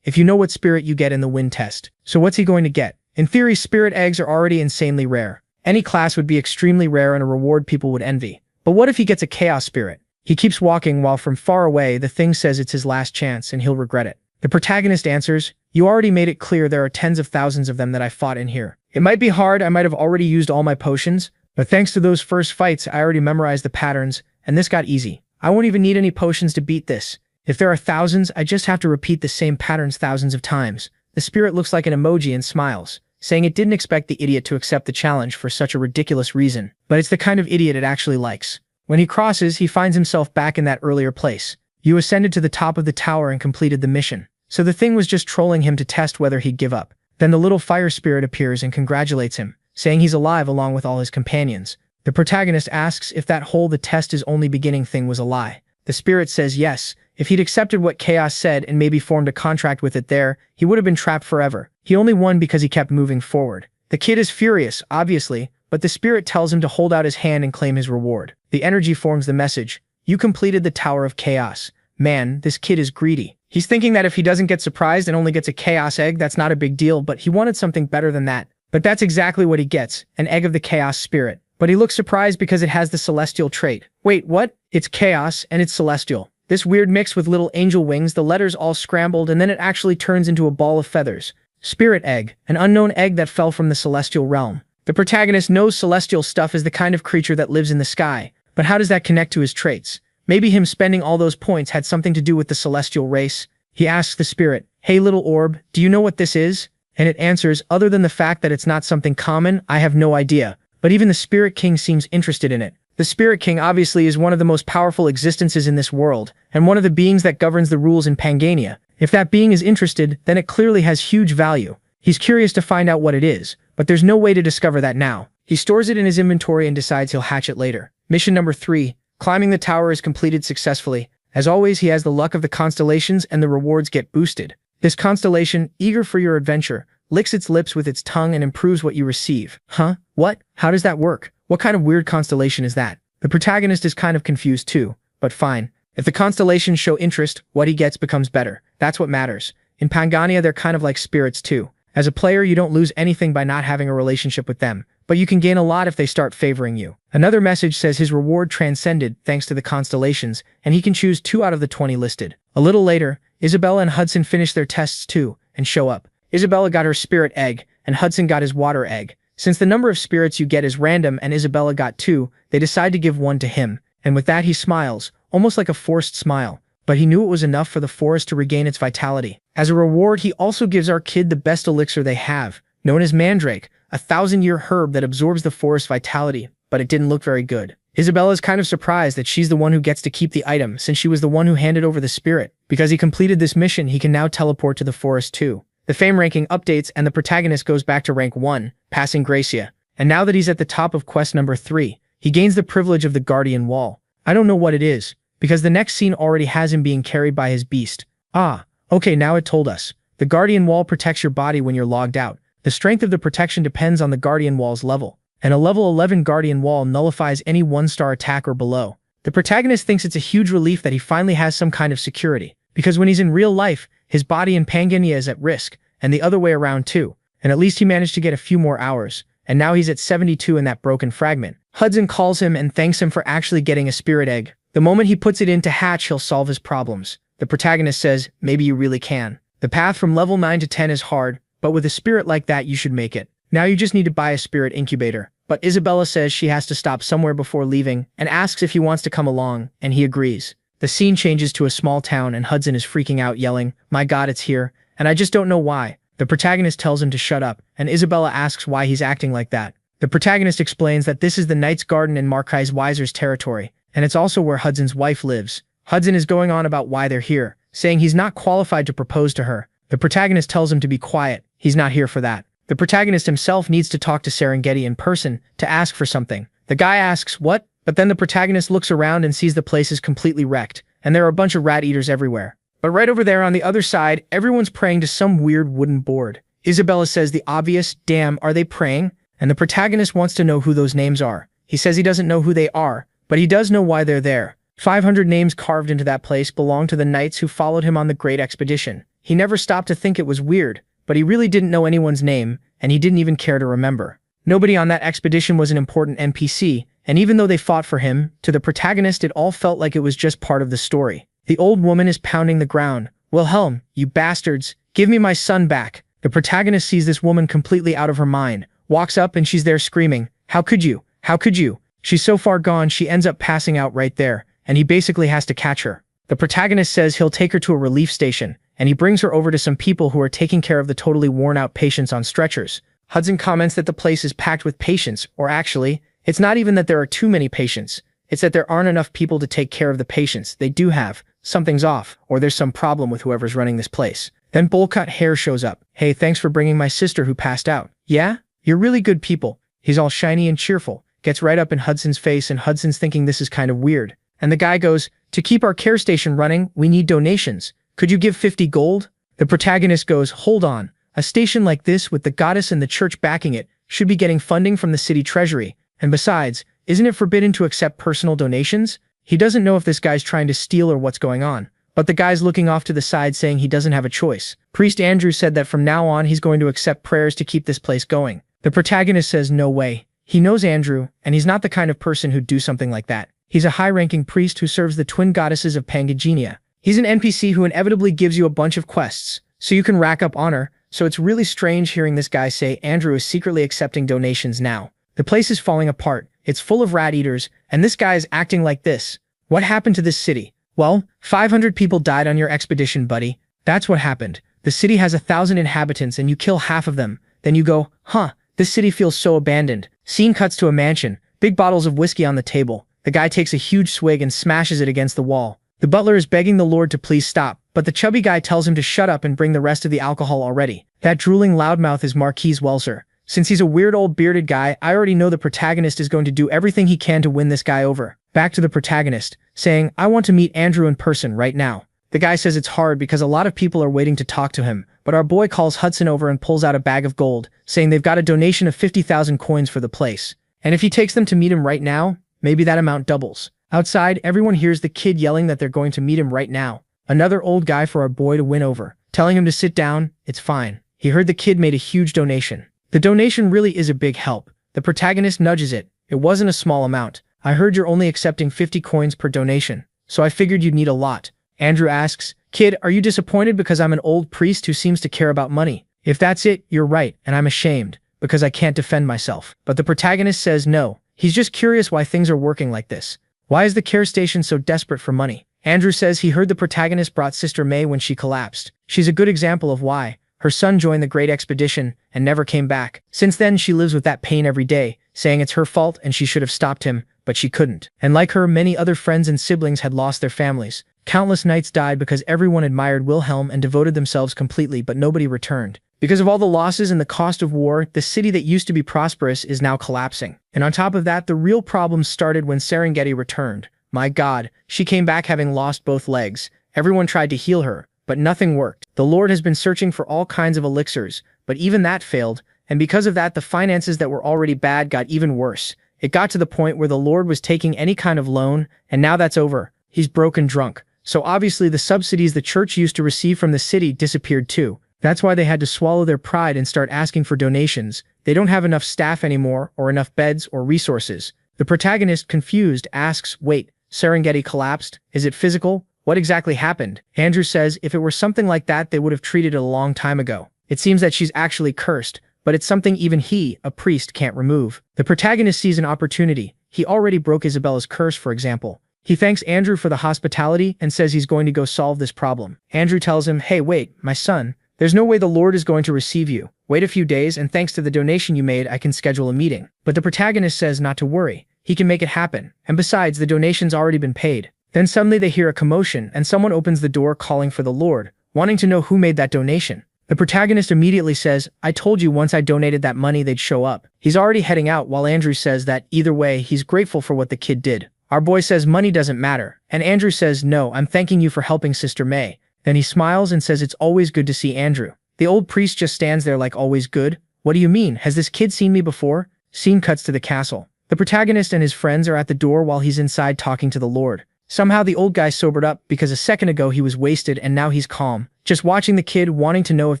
if you know what spirit you get in the wind test. So what's he going to get? In theory, spirit eggs are already insanely rare. Any class would be extremely rare and a reward people would envy. But what if he gets a chaos spirit? He keeps walking while from far away the thing says it's his last chance and he'll regret it. The protagonist answers, "You already made it clear there are tens of thousands of them that I fought in here. It might be hard, I might have already used all my potions, but thanks to those first fights I already memorized the patterns, and this got easy. I won't even need any potions to beat this. If there are thousands, I just have to repeat the same patterns thousands of times." The spirit looks like an emoji and smiles, saying it didn't expect the idiot to accept the challenge for such a ridiculous reason, but it's the kind of idiot it actually likes. When he crosses, he finds himself back in that earlier place. You ascended to the top of the tower and completed the mission. So the thing was just trolling him to test whether he'd give up. Then the little fire spirit appears and congratulates him, saying he's alive along with all his companions. The protagonist asks if that whole "the test is only beginning" thing was a lie. The spirit says yes. If he'd accepted what Chaos said and maybe formed a contract with it there, he would have been trapped forever. He only won because he kept moving forward. The kid is furious, obviously, but the spirit tells him to hold out his hand and claim his reward. The energy forms the message, "You completed the Tower of Chaos." Man, this kid is greedy. He's thinking that if he doesn't get surprised and only gets a chaos egg, that's not a big deal, but he wanted something better than that. But that's exactly what he gets, an egg of the chaos spirit. But he looks surprised because it has the celestial trait. Wait, what? It's chaos and it's celestial. This weird mix with little angel wings, the letters all scrambled, and then it actually turns into a ball of feathers. Spirit egg, an unknown egg that fell from the celestial realm. The protagonist knows celestial stuff is the kind of creature that lives in the sky, but how does that connect to his traits? Maybe him spending all those points had something to do with the celestial race. He asks the spirit, "Hey little orb, do you know what this is?" And it answers, "Other than the fact that it's not something common, I have no idea." But even the Spirit King seems interested in it. The Spirit King obviously is one of the most powerful existences in this world, and one of the beings that governs the rules in Pangania. If that being is interested, then it clearly has huge value. He's curious to find out what it is, but there's no way to discover that now. He stores it in his inventory and decides he'll hatch it later. Mission number 3. Climbing the tower is completed successfully. As always, he has the luck of the constellations and the rewards get boosted. This constellation, eager for your adventure, licks its lips with its tongue and improves what you receive. Huh? What? How does that work? What kind of weird constellation is that? The protagonist is kind of confused too, but fine. If the constellations show interest, what he gets becomes better. That's what matters. In Pangania, they're kind of like spirits too. As a player, you don't lose anything by not having a relationship with them, but you can gain a lot if they start favoring you. Another message says his reward transcended thanks to the constellations, and he can choose 2 out of the 20 listed. A little later, Isabella and Hudson finish their tests too, and show up. Isabella got her spirit egg, and Hudson got his water egg. Since the number of spirits you get is random and Isabella got 2, they decide to give 1 to him, and with that he smiles, almost like a forced smile. But he knew it was enough for the forest to regain its vitality. As a reward, he also gives our kid the best elixir they have, known as Mandrake, a 1,000-year herb that absorbs the forest's vitality, but it didn't look very good. Isabella's kind of surprised that she's the one who gets to keep the item since she was the one who handed over the spirit. Because he completed this mission, he can now teleport to the forest too. The fame ranking updates and the protagonist goes back to rank 1, passing Gracia. And now that he's at the top of quest number 3, he gains the privilege of the Guardian Wall. I don't know what it is, because the next scene already has him being carried by his beast. Ah, okay, now it told us. The Guardian Wall protects your body when you're logged out. The strength of the protection depends on the Guardian Wall's level, and a level 11 Guardian Wall nullifies any 1-star attack or below. The protagonist thinks it's a huge relief that he finally has some kind of security, because when he's in real life, his body in Pangania is at risk, and the other way around too. And at least he managed to get a few more hours, and now he's at 72 in that broken fragment. Hudson calls him and thanks him for actually getting a spirit egg. The moment he puts it in to hatch, he'll solve his problems. The protagonist says, "Maybe you really can. The path from level 9 to 10 is hard, but with a spirit like that, you should make it. Now you just need to buy a spirit incubator." But Isabella says she has to stop somewhere before leaving and asks if he wants to come along, and he agrees. The scene changes to a small town and Hudson is freaking out, yelling, "My God, it's here, and I just don't know why." The protagonist tells him to shut up, and Isabella asks why he's acting like that. The protagonist explains that this is the Knight's Garden in Marquise Weiser's territory, and it's also where Hudson's wife lives. Hudson is going on about why they're here, saying he's not qualified to propose to her. The protagonist tells him to be quiet, he's not here for that. The protagonist himself needs to talk to Serengeti in person to ask for something. The guy asks, "What?" But then the protagonist looks around and sees the place is completely wrecked, and there are a bunch of rat eaters everywhere. But right over there on the other side, everyone's praying to some weird wooden board. Isabella says the obvious, "Damn, are they praying?" And the protagonist wants to know who those names are. He says he doesn't know who they are, but he does know why they're there. 500 names carved into that place belong to the knights who followed him on the Great Expedition. He never stopped to think it was weird, but he really didn't know anyone's name, and he didn't even care to remember. Nobody on that expedition was an important NPC, and even though they fought for him, to the protagonist it all felt like it was just part of the story. The old woman is pounding the ground. "Wilhelm, you bastards, give me my son back." The protagonist sees this woman completely out of her mind, walks up and she's there screaming, "How could you? How could you?" She's so far gone she ends up passing out right there, and he basically has to catch her. The protagonist says he'll take her to a relief station, and he brings her over to some people who are taking care of the totally worn-out patients on stretchers. Hudson comments that the place is packed with patients, or actually, it's not even that there are too many patients, it's that there aren't enough people to take care of the patients they do have. Something's off, or there's some problem with whoever's running this place. Then bowl-cut hair shows up. "Hey, thanks for bringing my sister who passed out." "Yeah? You're really good people." He's all shiny and cheerful, gets right up in Hudson's face, and Hudson's thinking this is kind of weird. And the guy goes, "To keep our care station running, we need donations. Could you give 50 gold?" The protagonist goes, "Hold on. A station like this with the goddess and the church backing it should be getting funding from the city treasury. And besides, isn't it forbidden to accept personal donations?" He doesn't know if this guy's trying to steal or what's going on, but the guy's looking off to the side saying he doesn't have a choice. Priest Andrew said that from now on he's going to accept prayers to keep this place going. The protagonist says no way. He knows Andrew, and he's not the kind of person who'd do something like that. He's a high-ranking priest who serves the twin goddesses of Pangasinia. He's an NPC who inevitably gives you a bunch of quests, so you can rack up honor, so it's really strange hearing this guy say Andrew is secretly accepting donations now. The place is falling apart, it's full of rat-eaters, and this guy is acting like this. What happened to this city? Well, 500 people died on your expedition, buddy. That's what happened. The city has 1,000 inhabitants and you kill half of them. Then you go, "Huh, this city feels so abandoned." Scene cuts to a mansion, big bottles of whiskey on the table. The guy takes a huge swig and smashes it against the wall. The butler is begging the Lord to please stop, but the chubby guy tells him to shut up and bring the rest of the alcohol already. That drooling loudmouth is Marquise Welser. Since he's a weird old bearded guy, I already know the protagonist is going to do everything he can to win this guy over. Back to the protagonist, saying, "I want to meet Andrew in person right now." The guy says it's hard because a lot of people are waiting to talk to him, but our boy calls Hudson over and pulls out a bag of gold, saying they've got a donation of 50,000 coins for the place. And if he takes them to meet him right now, maybe that amount doubles. Outside, everyone hears the kid yelling that they're going to meet him right now. Another old guy for our boy to win over, telling him to sit down, it's fine. He heard the kid made a huge donation. The donation really is a big help. The protagonist nudges it. "It wasn't a small amount. I heard you're only accepting 50 coins per donation, so I figured you'd need a lot." Andrew asks, "Kid, are you disappointed because I'm an old priest who seems to care about money?" "If that's it, you're right, and I'm ashamed, because I can't defend myself." But the protagonist says no. He's just curious why things are working like this. Why is the care station so desperate for money? Andrew says he heard the protagonist brought Sister May when she collapsed. She's a good example of why. Her son joined the Great Expedition and never came back. Since then, she lives with that pain every day, saying it's her fault and she should have stopped him, but she couldn't. And like her, many other friends and siblings had lost their families. Countless knights died because everyone admired Wilhelm and devoted themselves completely, but nobody returned. Because of all the losses and the cost of war, the city that used to be prosperous is now collapsing. And on top of that, the real problems started when Serengeti returned. My God, she came back having lost both legs. Everyone tried to heal her, but nothing worked. The Lord has been searching for all kinds of elixirs, but even that failed, and because of that, the finances that were already bad got even worse. It got to the point where the Lord was taking any kind of loan, and now that's over. He's broke and drunk. So obviously the subsidies the church used to receive from the city disappeared too. That's why they had to swallow their pride and start asking for donations. They don't have enough staff anymore, or enough beds or resources. The protagonist, confused, asks, "Wait, Serengeti collapsed? Is it physical? What exactly happened?" Andrew says if it were something like that, they would have treated it a long time ago. It seems that she's actually cursed, but it's something even he, a priest, can't remove. The protagonist sees an opportunity. He already broke Isabella's curse, for example. He thanks Andrew for the hospitality and says he's going to go solve this problem. Andrew tells him, "Hey, wait, my son. There's no way the Lord is going to receive you. Wait a few days, and thanks to the donation you made, I can schedule a meeting." But the protagonist says not to worry. He can make it happen. And besides, the donation's already been paid. Then suddenly they hear a commotion, and someone opens the door calling for the Lord, wanting to know who made that donation. The protagonist immediately says, "I told you once I donated that money they'd show up." He's already heading out while Andrew says that, either way, he's grateful for what the kid did. Our boy says money doesn't matter, and Andrew says, "No, I'm thanking you for helping Sister May." Then he smiles and says it's always good to see Andrew. The old priest just stands there like always good. "What do you mean? Has this kid seen me before?" Scene cuts to the castle. The protagonist and his friends are at the door while he's inside talking to the Lord. Somehow the old guy sobered up because a second ago he was wasted and now he's calm, just watching the kid wanting to know if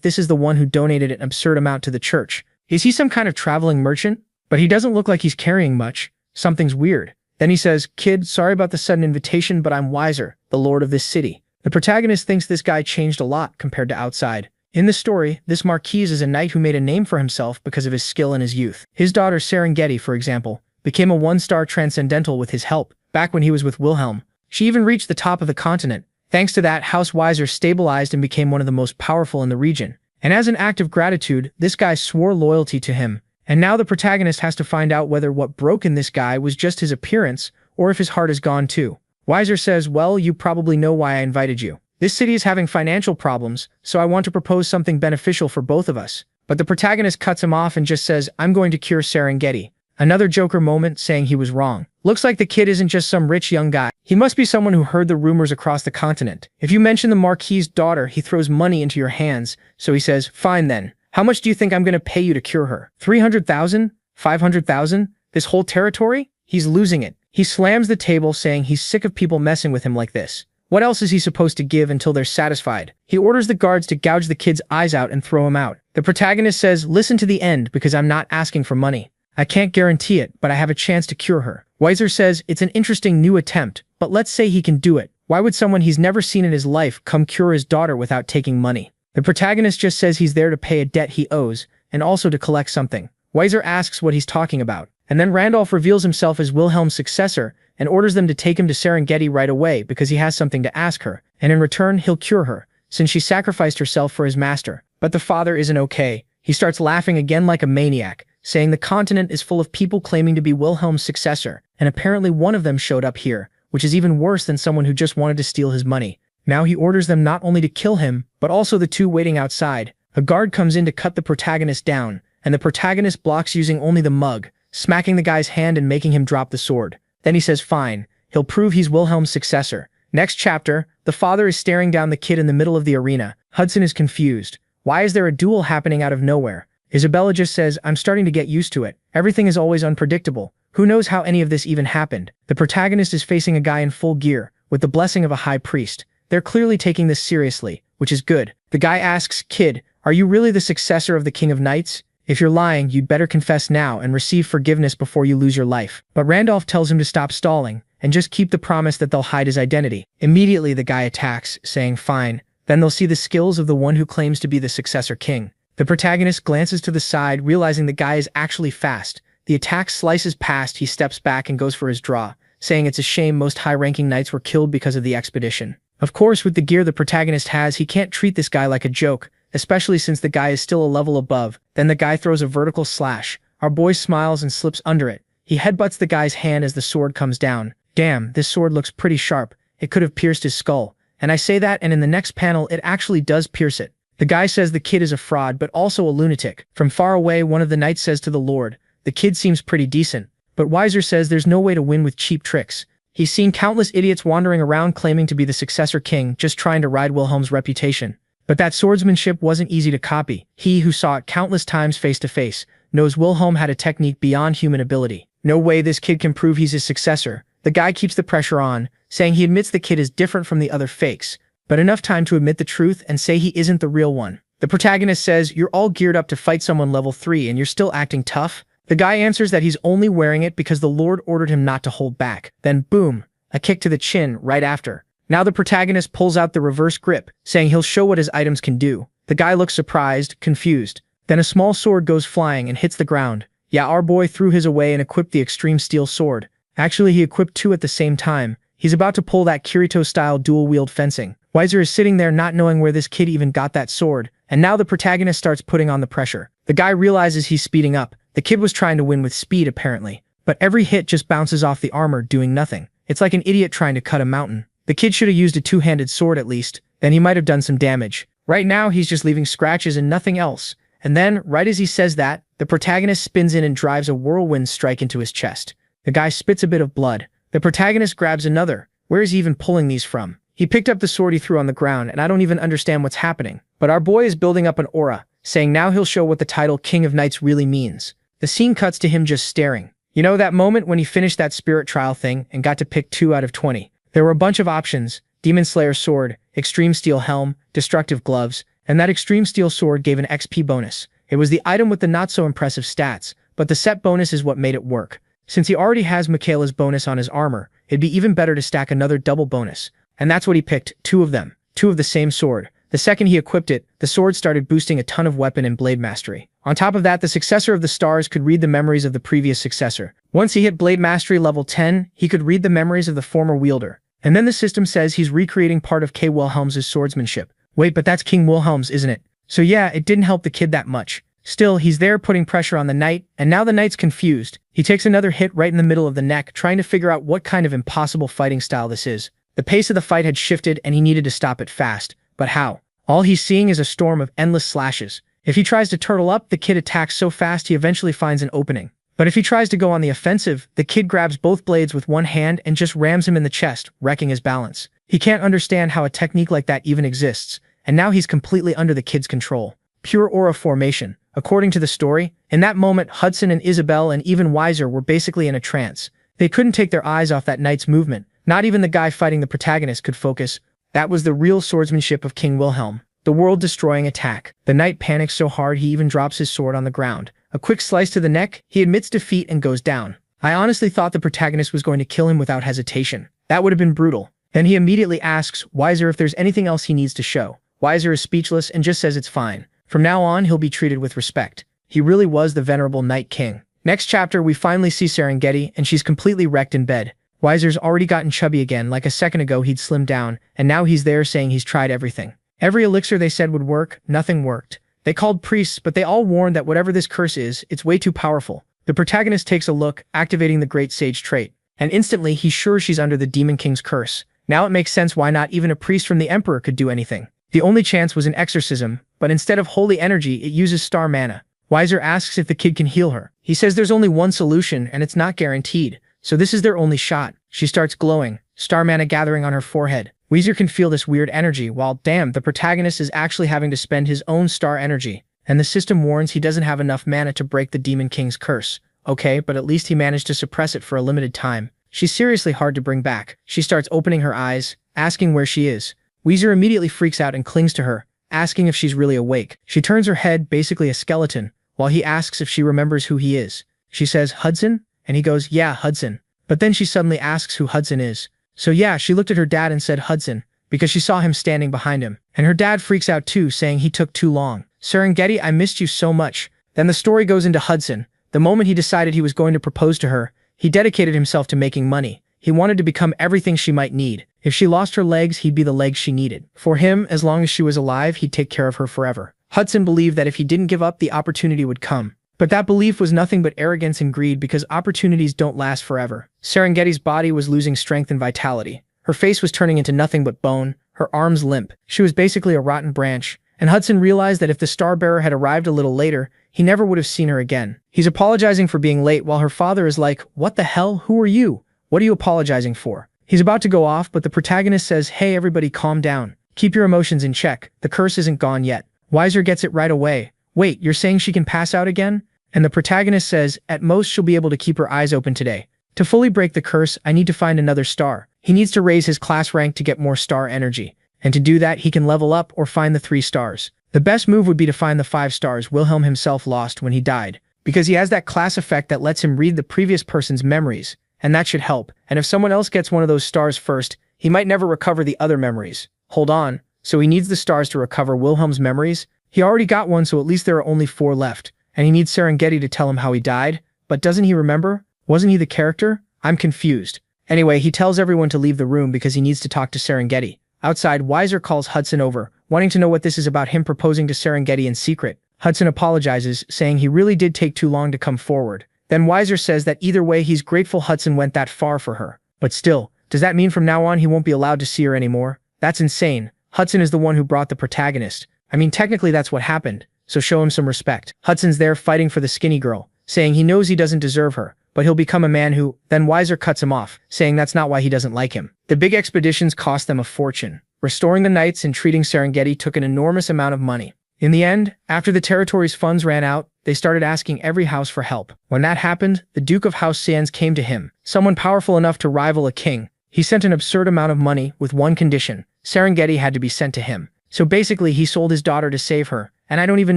this is the one who donated an absurd amount to the church. Is he some kind of traveling merchant? But he doesn't look like he's carrying much. Something's weird. Then he says, "Kid, sorry about the sudden invitation, but I'm Wiser, the lord of this city." The protagonist thinks this guy changed a lot compared to outside. In the story, this Marquise is a knight who made a name for himself because of his skill in his youth. His daughter Serengeti, for example, became a one-star transcendental with his help, back when he was with Wilhelm. She even reached the top of the continent. Thanks to that, House Wiser stabilized and became one of the most powerful in the region. And as an act of gratitude, this guy swore loyalty to him. And now the protagonist has to find out whether what broke in this guy was just his appearance, or if his heart is gone too. Wiser says, "Well, you probably know why I invited you. This city is having financial problems, so I want to propose something beneficial for both of us." But the protagonist cuts him off and just says, "I'm going to cure Serengeti." Another Joker moment, saying he was wrong. Looks like the kid isn't just some rich young guy. He must be someone who heard the rumors across the continent. If you mention the Marquis's daughter, he throws money into your hands, so he says, "Fine then. How much do you think I'm going to pay you to cure her? 300,000? 500,000? This whole territory?" He's losing it. He slams the table, saying he's sick of people messing with him like this. What else is he supposed to give until they're satisfied? He orders the guards to gouge the kid's eyes out and throw him out. The protagonist says, "Listen to the end because I'm not asking for money. I can't guarantee it, but I have a chance to cure her." Wiser says, "It's an interesting new attempt, but let's say he can do it. Why would someone he's never seen in his life come cure his daughter without taking money?" The protagonist just says he's there to pay a debt he owes, and also to collect something. Wiser asks what he's talking about, and then Randolph reveals himself as Wilhelm's successor and orders them to take him to Serengeti right away because he has something to ask her, and in return he'll cure her, since she sacrificed herself for his master. But the father isn't okay. He starts laughing again like a maniac, saying the continent is full of people claiming to be Wilhelm's successor, and apparently one of them showed up here, which is even worse than someone who just wanted to steal his money. Now he orders them not only to kill him, but also the two waiting outside. A guard comes in to cut the protagonist down, and the protagonist blocks using only the mug, smacking the guy's hand and making him drop the sword. Then he says fine, he'll prove he's Wilhelm's successor. Next chapter, the father is staring down the kid in the middle of the arena. Hudson is confused. Why is there a duel happening out of nowhere? Isabella just says, "I'm starting to get used to it. Everything is always unpredictable. Who knows how any of this even happened?" The protagonist is facing a guy in full gear, with the blessing of a high priest. They're clearly taking this seriously, which is good. The guy asks, "Kid, are you really the successor of the King of Knights? If you're lying, you'd better confess now and receive forgiveness before you lose your life." But Randolph tells him to stop stalling, and just keep the promise that they'll hide his identity. Immediately the guy attacks, saying fine, then they'll see the skills of the one who claims to be the successor king. The protagonist glances to the side, realizing the guy is actually fast. The attack slices past, he steps back and goes for his draw, saying it's a shame most high-ranking knights were killed because of the expedition. Of course, with the gear the protagonist has, he can't treat this guy like a joke, especially since the guy is still a level above. Then the guy throws a vertical slash. Our boy smiles and slips under it. He headbutts the guy's hand as the sword comes down. Damn, this sword looks pretty sharp. It could have pierced his skull. And I say that, and in the next panel, it actually does pierce it. The guy says the kid is a fraud, but also a lunatic. From far away, one of the knights says to the Lord, "The kid seems pretty decent." But Wiser says there's no way to win with cheap tricks. He's seen countless idiots wandering around claiming to be the successor king, just trying to ride Wilhelm's reputation. But that swordsmanship wasn't easy to copy. He, who saw it countless times face to face, knows Wilhelm had a technique beyond human ability. No way this kid can prove he's his successor. The guy keeps the pressure on, saying he admits the kid is different from the other fakes, but enough time to admit the truth and say he isn't the real one. The protagonist says, "You're all geared up to fight someone level 3 and you're still acting tough?" The guy answers that he's only wearing it because the Lord ordered him not to hold back. Then boom, a kick to the chin right after. Now the protagonist pulls out the reverse grip, saying he'll show what his items can do. The guy looks surprised, confused. Then a small sword goes flying and hits the ground. Yeah, our boy threw his away and equipped the extreme steel sword. Actually, he equipped two at the same time. He's about to pull that Kirito-style dual-wield fencing. Wiser is sitting there not knowing where this kid even got that sword, and now the protagonist starts putting on the pressure. The guy realizes he's speeding up. The kid was trying to win with speed, apparently. But every hit just bounces off the armor, doing nothing. It's like an idiot trying to cut a mountain. The kid should have used a two-handed sword at least, then he might have done some damage. Right now, he's just leaving scratches and nothing else. And then, right as he says that, the protagonist spins in and drives a whirlwind strike into his chest. The guy spits a bit of blood. The protagonist grabs another. Where is he even pulling these from? He picked up the sword he threw on the ground, and I don't even understand what's happening. But our boy is building up an aura, saying now he'll show what the title King of Knights really means. The scene cuts to him just staring. You know that moment when he finished that spirit trial thing and got to pick 2 out of 20? There were a bunch of options. Demon Slayer sword, extreme steel helm, destructive gloves, and that extreme steel sword gave an XP bonus. It was the item with the not-so-impressive stats, but the set bonus is what made it work. Since he already has Michaela's bonus on his armor, it'd be even better to stack another double bonus. And that's what he picked, 2 of them. 2 of the same sword. The second he equipped it, the sword started boosting a ton of weapon and blade mastery. On top of that, the successor of the stars could read the memories of the previous successor. Once he hit blade mastery level 10, he could read the memories of the former wielder. And then the system says he's recreating part of K. Wilhelm's swordsmanship. Wait, but that's King Wilhelm's, isn't it? So yeah, it didn't help the kid that much. Still, he's there putting pressure on the knight, and now the knight's confused. He takes another hit right in the middle of the neck, trying to figure out what kind of impossible fighting style this is. The pace of the fight had shifted and he needed to stop it fast. But how? All he's seeing is a storm of endless slashes. If he tries to turtle up, the kid attacks so fast he eventually finds an opening. But if he tries to go on the offensive, the kid grabs both blades with one hand and just rams him in the chest, wrecking his balance. He can't understand how a technique like that even exists, and now he's completely under the kid's control. Pure aura formation. According to the story, in that moment, Hudson and Isabel and even Weiser were basically in a trance. They couldn't take their eyes off that knight's movement. Not even the guy fighting the protagonist could focus. That was the real swordsmanship of King Wilhelm. The world-destroying attack. The knight panics so hard he even drops his sword on the ground. A quick slice to the neck, he admits defeat and goes down. I honestly thought the protagonist was going to kill him without hesitation. That would have been brutal. Then he immediately asks Weiser if there's anything else he needs to show. Weiser is speechless and just says it's fine. From now on, he'll be treated with respect. He really was the venerable Night King. Next chapter, we finally see Serengeti, and she's completely wrecked in bed. Weiser's already gotten chubby again, like a second ago he'd slimmed down, and now he's there saying he's tried everything. Every elixir they said would work, nothing worked. They called priests, but they all warned that whatever this curse is, it's way too powerful. The protagonist takes a look, activating the Great Sage trait, and instantly he's sure she's under the Demon King's curse. Now it makes sense why not even a priest from the Emperor could do anything. The only chance was an exorcism, but instead of holy energy, it uses star mana. Weiser asks if the kid can heal her. He says there's only one solution, and it's not guaranteed, so this is their only shot. She starts glowing, star mana gathering on her forehead. Weiser can feel this weird energy, while, damn, the protagonist is actually having to spend his own star energy, and the system warns he doesn't have enough mana to break the Demon King's curse. Okay, but at least he managed to suppress it for a limited time. She's seriously hard to bring back. She starts opening her eyes, asking where she is. Weiser immediately freaks out and clings to her, asking if she's really awake. She turns her head, basically a skeleton, while he asks if she remembers who he is. She says, Hudson? And he goes, yeah, Hudson. But then she suddenly asks who Hudson is. So yeah, she looked at her dad and said Hudson, because she saw him standing behind him. And her dad freaks out too, saying he took too long. Serengeti, I missed you so much. Then the story goes into Hudson. The moment he decided he was going to propose to her, he dedicated himself to making money. He wanted to become everything she might need. If she lost her legs, he'd be the legs she needed. For him, as long as she was alive, he'd take care of her forever. Hudson believed that if he didn't give up, the opportunity would come. But that belief was nothing but arrogance and greed because opportunities don't last forever. Serengeti's body was losing strength and vitality. Her face was turning into nothing but bone, her arms limp. She was basically a rotten branch. And Hudson realized that if the Starbearer had arrived a little later, he never would have seen her again. He's apologizing for being late while her father is like, what the hell? Who are you? What are you apologizing for? He's about to go off, but the protagonist says, hey everybody, calm down. Keep your emotions in check. The curse isn't gone yet. Weiser gets it right away. Wait, you're saying she can pass out again? And the protagonist says, at most she'll be able to keep her eyes open today. To fully break the curse, I need to find another star. He needs to raise his class rank to get more star energy. And to do that, he can level up or find the 3 stars. The best move would be to find the 5 stars Wilhelm himself lost when he died, because he has that class effect that lets him read the previous person's memories, and that should help. And if someone else gets one of those stars first, he might never recover the other memories. Hold on, so he needs the stars to recover Wilhelm's memories? He already got one, so at least there are only 4 left. And he needs Serengeti to tell him how he died? But doesn't he remember? Wasn't he the character? I'm confused. Anyway, he tells everyone to leave the room because he needs to talk to Serengeti. Outside, Weiser calls Hudson over, wanting to know what this is about him proposing to Serengeti in secret. Hudson apologizes, saying he really did take too long to come forward. Then Weiser says that either way he's grateful Hudson went that far for her. But still, does that mean from now on he won't be allowed to see her anymore? That's insane. Hudson is the one who brought the protagonist. I mean, technically that's what happened, so show him some respect. Hudson's there fighting for the skinny girl, saying he knows he doesn't deserve her, but he'll become a man who. Then Weiser cuts him off, saying that's not why he doesn't like him. The big expeditions cost them a fortune. Restoring the knights and treating Serengeti took an enormous amount of money. In the end, after the territory's funds ran out, they started asking every house for help. When that happened, the Duke of House Sands came to him, someone powerful enough to rival a king. He sent an absurd amount of money with one condition. Serengeti had to be sent to him. So basically, he sold his daughter to save her, and I don't even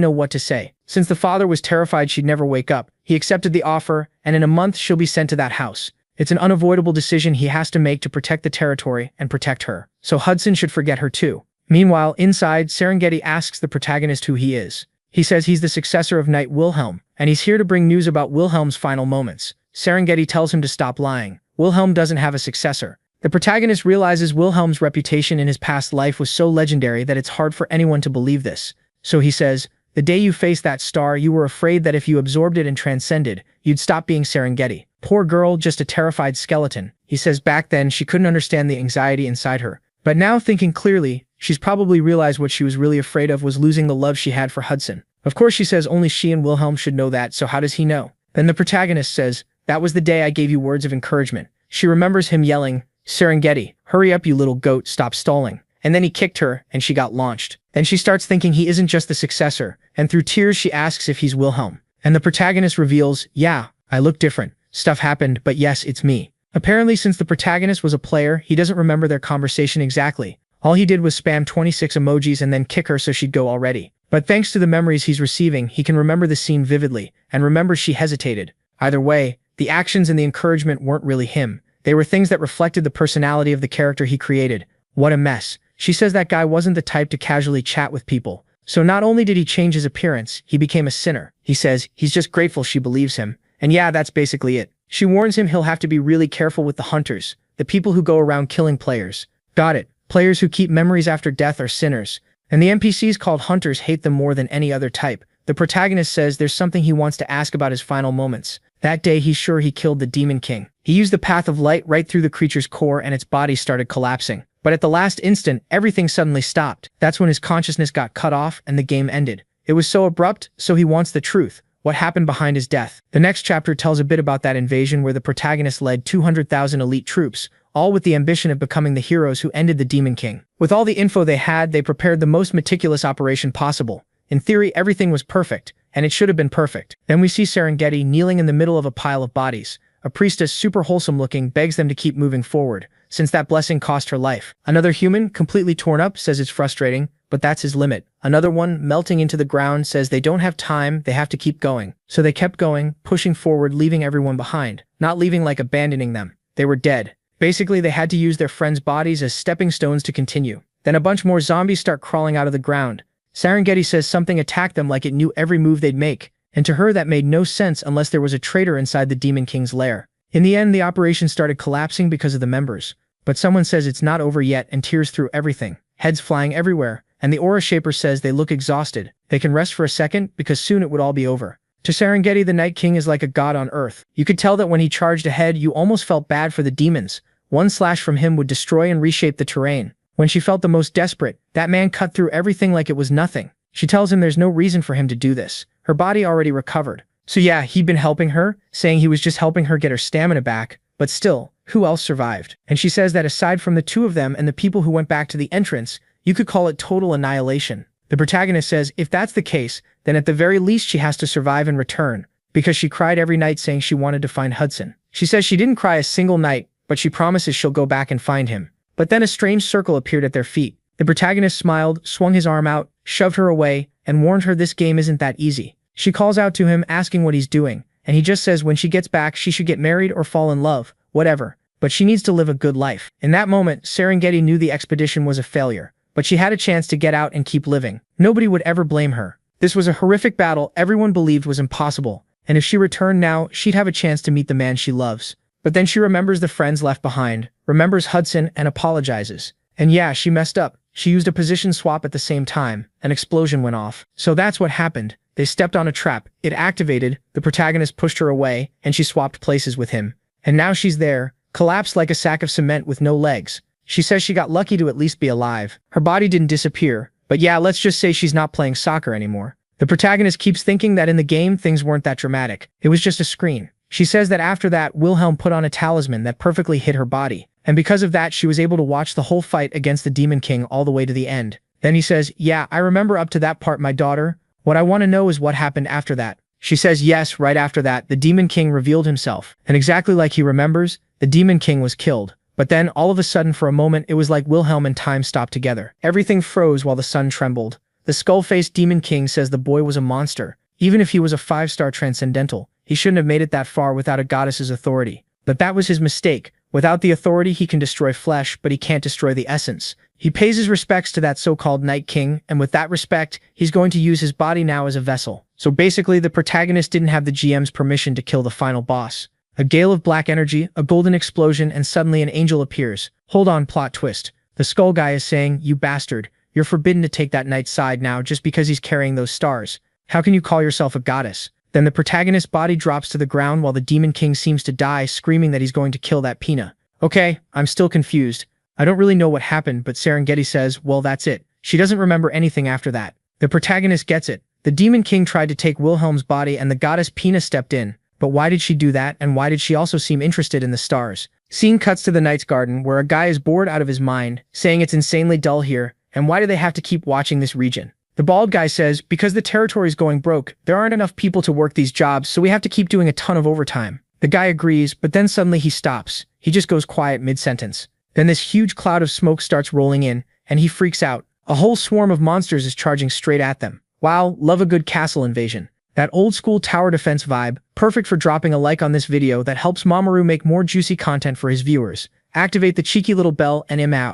know what to say. Since the father was terrified she'd never wake up, he accepted the offer, and in a month she'll be sent to that house. It's an unavoidable decision he has to make to protect the territory and protect her. So Hudson should forget her too. Meanwhile, inside, Serengeti asks the protagonist who he is. He says he's the successor of Knight Wilhelm, and he's here to bring news about Wilhelm's final moments. Serengeti tells him to stop lying. Wilhelm doesn't have a successor. The protagonist realizes Wilhelm's reputation in his past life was so legendary that it's hard for anyone to believe this. So he says, "The day you faced that star, you were afraid that if you absorbed it and transcended, you'd stop being Serengeti. Poor girl, just a terrified skeleton." He says back then she couldn't understand the anxiety inside her. But now, thinking clearly, she's probably realized what she was really afraid of was losing the love she had for Hudson. Of course, she says only she and Wilhelm should know that, so how does he know? Then the protagonist says, "That was the day I gave you words of encouragement." She remembers him yelling, "Serengeti, hurry up you little goat, stop stalling." And then he kicked her, and she got launched. Then she starts thinking he isn't just the successor, and through tears she asks if he's Wilhelm. And the protagonist reveals, "Yeah, I look different. Stuff happened, but yes, it's me." Apparently, since the protagonist was a player, he doesn't remember their conversation exactly. All he did was spam 26 emojis and then kick her so she'd go already. But thanks to the memories he's receiving, he can remember the scene vividly, and remembers she hesitated. Either way, the actions and the encouragement weren't really him. They were things that reflected the personality of the character he created. What a mess. She says that guy wasn't the type to casually chat with people. So not only did he change his appearance, he became a sinner. He says he's just grateful she believes him. And yeah, that's basically it. She warns him he'll have to be really careful with the hunters, the people who go around killing players. Got it. Players who keep memories after death are sinners. And the NPCs called hunters hate them more than any other type. The protagonist says there's something he wants to ask about his final moments. That day, he's sure he killed the Demon King. He used the path of light right through the creature's core and its body started collapsing. But at the last instant, everything suddenly stopped. That's when his consciousness got cut off and the game ended. It was so abrupt, so he wants the truth. What happened behind his death? The next chapter tells a bit about that invasion where the protagonist led 200,000 elite troops, all with the ambition of becoming the heroes who ended the Demon King. With all the info they had, they prepared the most meticulous operation possible. In theory, everything was perfect, and it should have been perfect. Then we see Serengeti kneeling in the middle of a pile of bodies. A priestess, super wholesome looking, begs them to keep moving forward, since that blessing cost her life. Another human, completely torn up, says it's frustrating, but that's his limit. Another one, melting into the ground, says they don't have time, they have to keep going. So they kept going, pushing forward, leaving everyone behind. Not leaving like abandoning them. They were dead. Basically, they had to use their friends' bodies as stepping stones to continue. Then a bunch more zombies start crawling out of the ground. Serengeti says something attacked them like it knew every move they'd make, and to her that made no sense unless there was a traitor inside the Demon King's lair. In the end, the operation started collapsing because of the members. But someone says it's not over yet and tears through everything, heads flying everywhere, and the aura shaper says they look exhausted. They can rest for a second because soon it would all be over. To Serengeti, the Night King is like a god on earth. You could tell that when he charged ahead, you almost felt bad for the demons. One slash from him would destroy and reshape the terrain. When she felt the most desperate, that man cut through everything like it was nothing. She tells him there's no reason for him to do this. Her body already recovered. So yeah, he'd been helping her, saying he was just helping her get her stamina back, but still, who else survived? And she says that aside from the two of them and the people who went back to the entrance, you could call it total annihilation. The protagonist says if that's the case, then at the very least she has to survive and return, because she cried every night saying she wanted to find Hudson. She says she didn't cry a single night, but she promises she'll go back and find him. But then a strange circle appeared at their feet. The protagonist smiled, swung his arm out, shoved her away, and warned her this game isn't that easy. She calls out to him, asking what he's doing, and he just says when she gets back she should get married or fall in love, whatever, but she needs to live a good life. In that moment, Serengeti knew the expedition was a failure, but she had a chance to get out and keep living. Nobody would ever blame her. This was a horrific battle everyone believed was impossible, and if she returned now, she'd have a chance to meet the man she loves. But then she remembers the friends left behind, remembers Hudson, and apologizes. And yeah, she messed up. She used a position swap at the same time. An explosion went off. So that's what happened. They stepped on a trap. It activated, the protagonist pushed her away, and she swapped places with him. And now she's there, collapsed like a sack of cement with no legs. She says she got lucky to at least be alive. Her body didn't disappear. But yeah, let's just say she's not playing soccer anymore. The protagonist keeps thinking that in the game, things weren't that dramatic. It was just a screen. She says that after that, Wilhelm put on a talisman that perfectly hit her body. And because of that, she was able to watch the whole fight against the Demon King all the way to the end. Then he says, yeah, I remember up to that part, my daughter. What I want to know is what happened after that. She says yes, right after that, the Demon King revealed himself. And exactly like he remembers, the Demon King was killed. But then, all of a sudden for a moment, it was like Wilhelm and time stopped together. Everything froze while the sun trembled. The skull-faced Demon King says the boy was a monster. Even if he was a 5-star transcendental, he shouldn't have made it that far without a goddess's authority. But that was his mistake. Without the authority, he can destroy flesh, but he can't destroy the essence. He pays his respects to that so-called Night King, and with that respect, he's going to use his body now as a vessel. So basically, the protagonist didn't have the GM's permission to kill the final boss. A gale of black energy, a golden explosion, and suddenly an angel appears. Hold on, plot twist. The skull guy is saying, "You bastard, you're forbidden to take that knight's side now just because he's carrying those stars. How can you call yourself a goddess?" Then the protagonist's body drops to the ground while the Demon King seems to die, screaming that he's going to kill that Pina. Okay, I'm still confused. I don't really know what happened, but Serengeti says, well, that's it. She doesn't remember anything after that. The protagonist gets it. The Demon King tried to take Wilhelm's body and the goddess Pina stepped in. But why did she do that, and why did she also seem interested in the stars? Scene cuts to the Knight's Garden, where a guy is bored out of his mind, saying it's insanely dull here, and why do they have to keep watching this region? The bald guy says, because the territory's going broke, there aren't enough people to work these jobs, so we have to keep doing a ton of overtime. The guy agrees, but then suddenly he stops. He just goes quiet mid-sentence. Then this huge cloud of smoke starts rolling in, and he freaks out. A whole swarm of monsters is charging straight at them. Wow, love a good castle invasion. That old-school tower defense vibe, perfect for dropping a like on this video that helps Mamoru make more juicy content for his viewers. Activate the cheeky little bell and I'm out.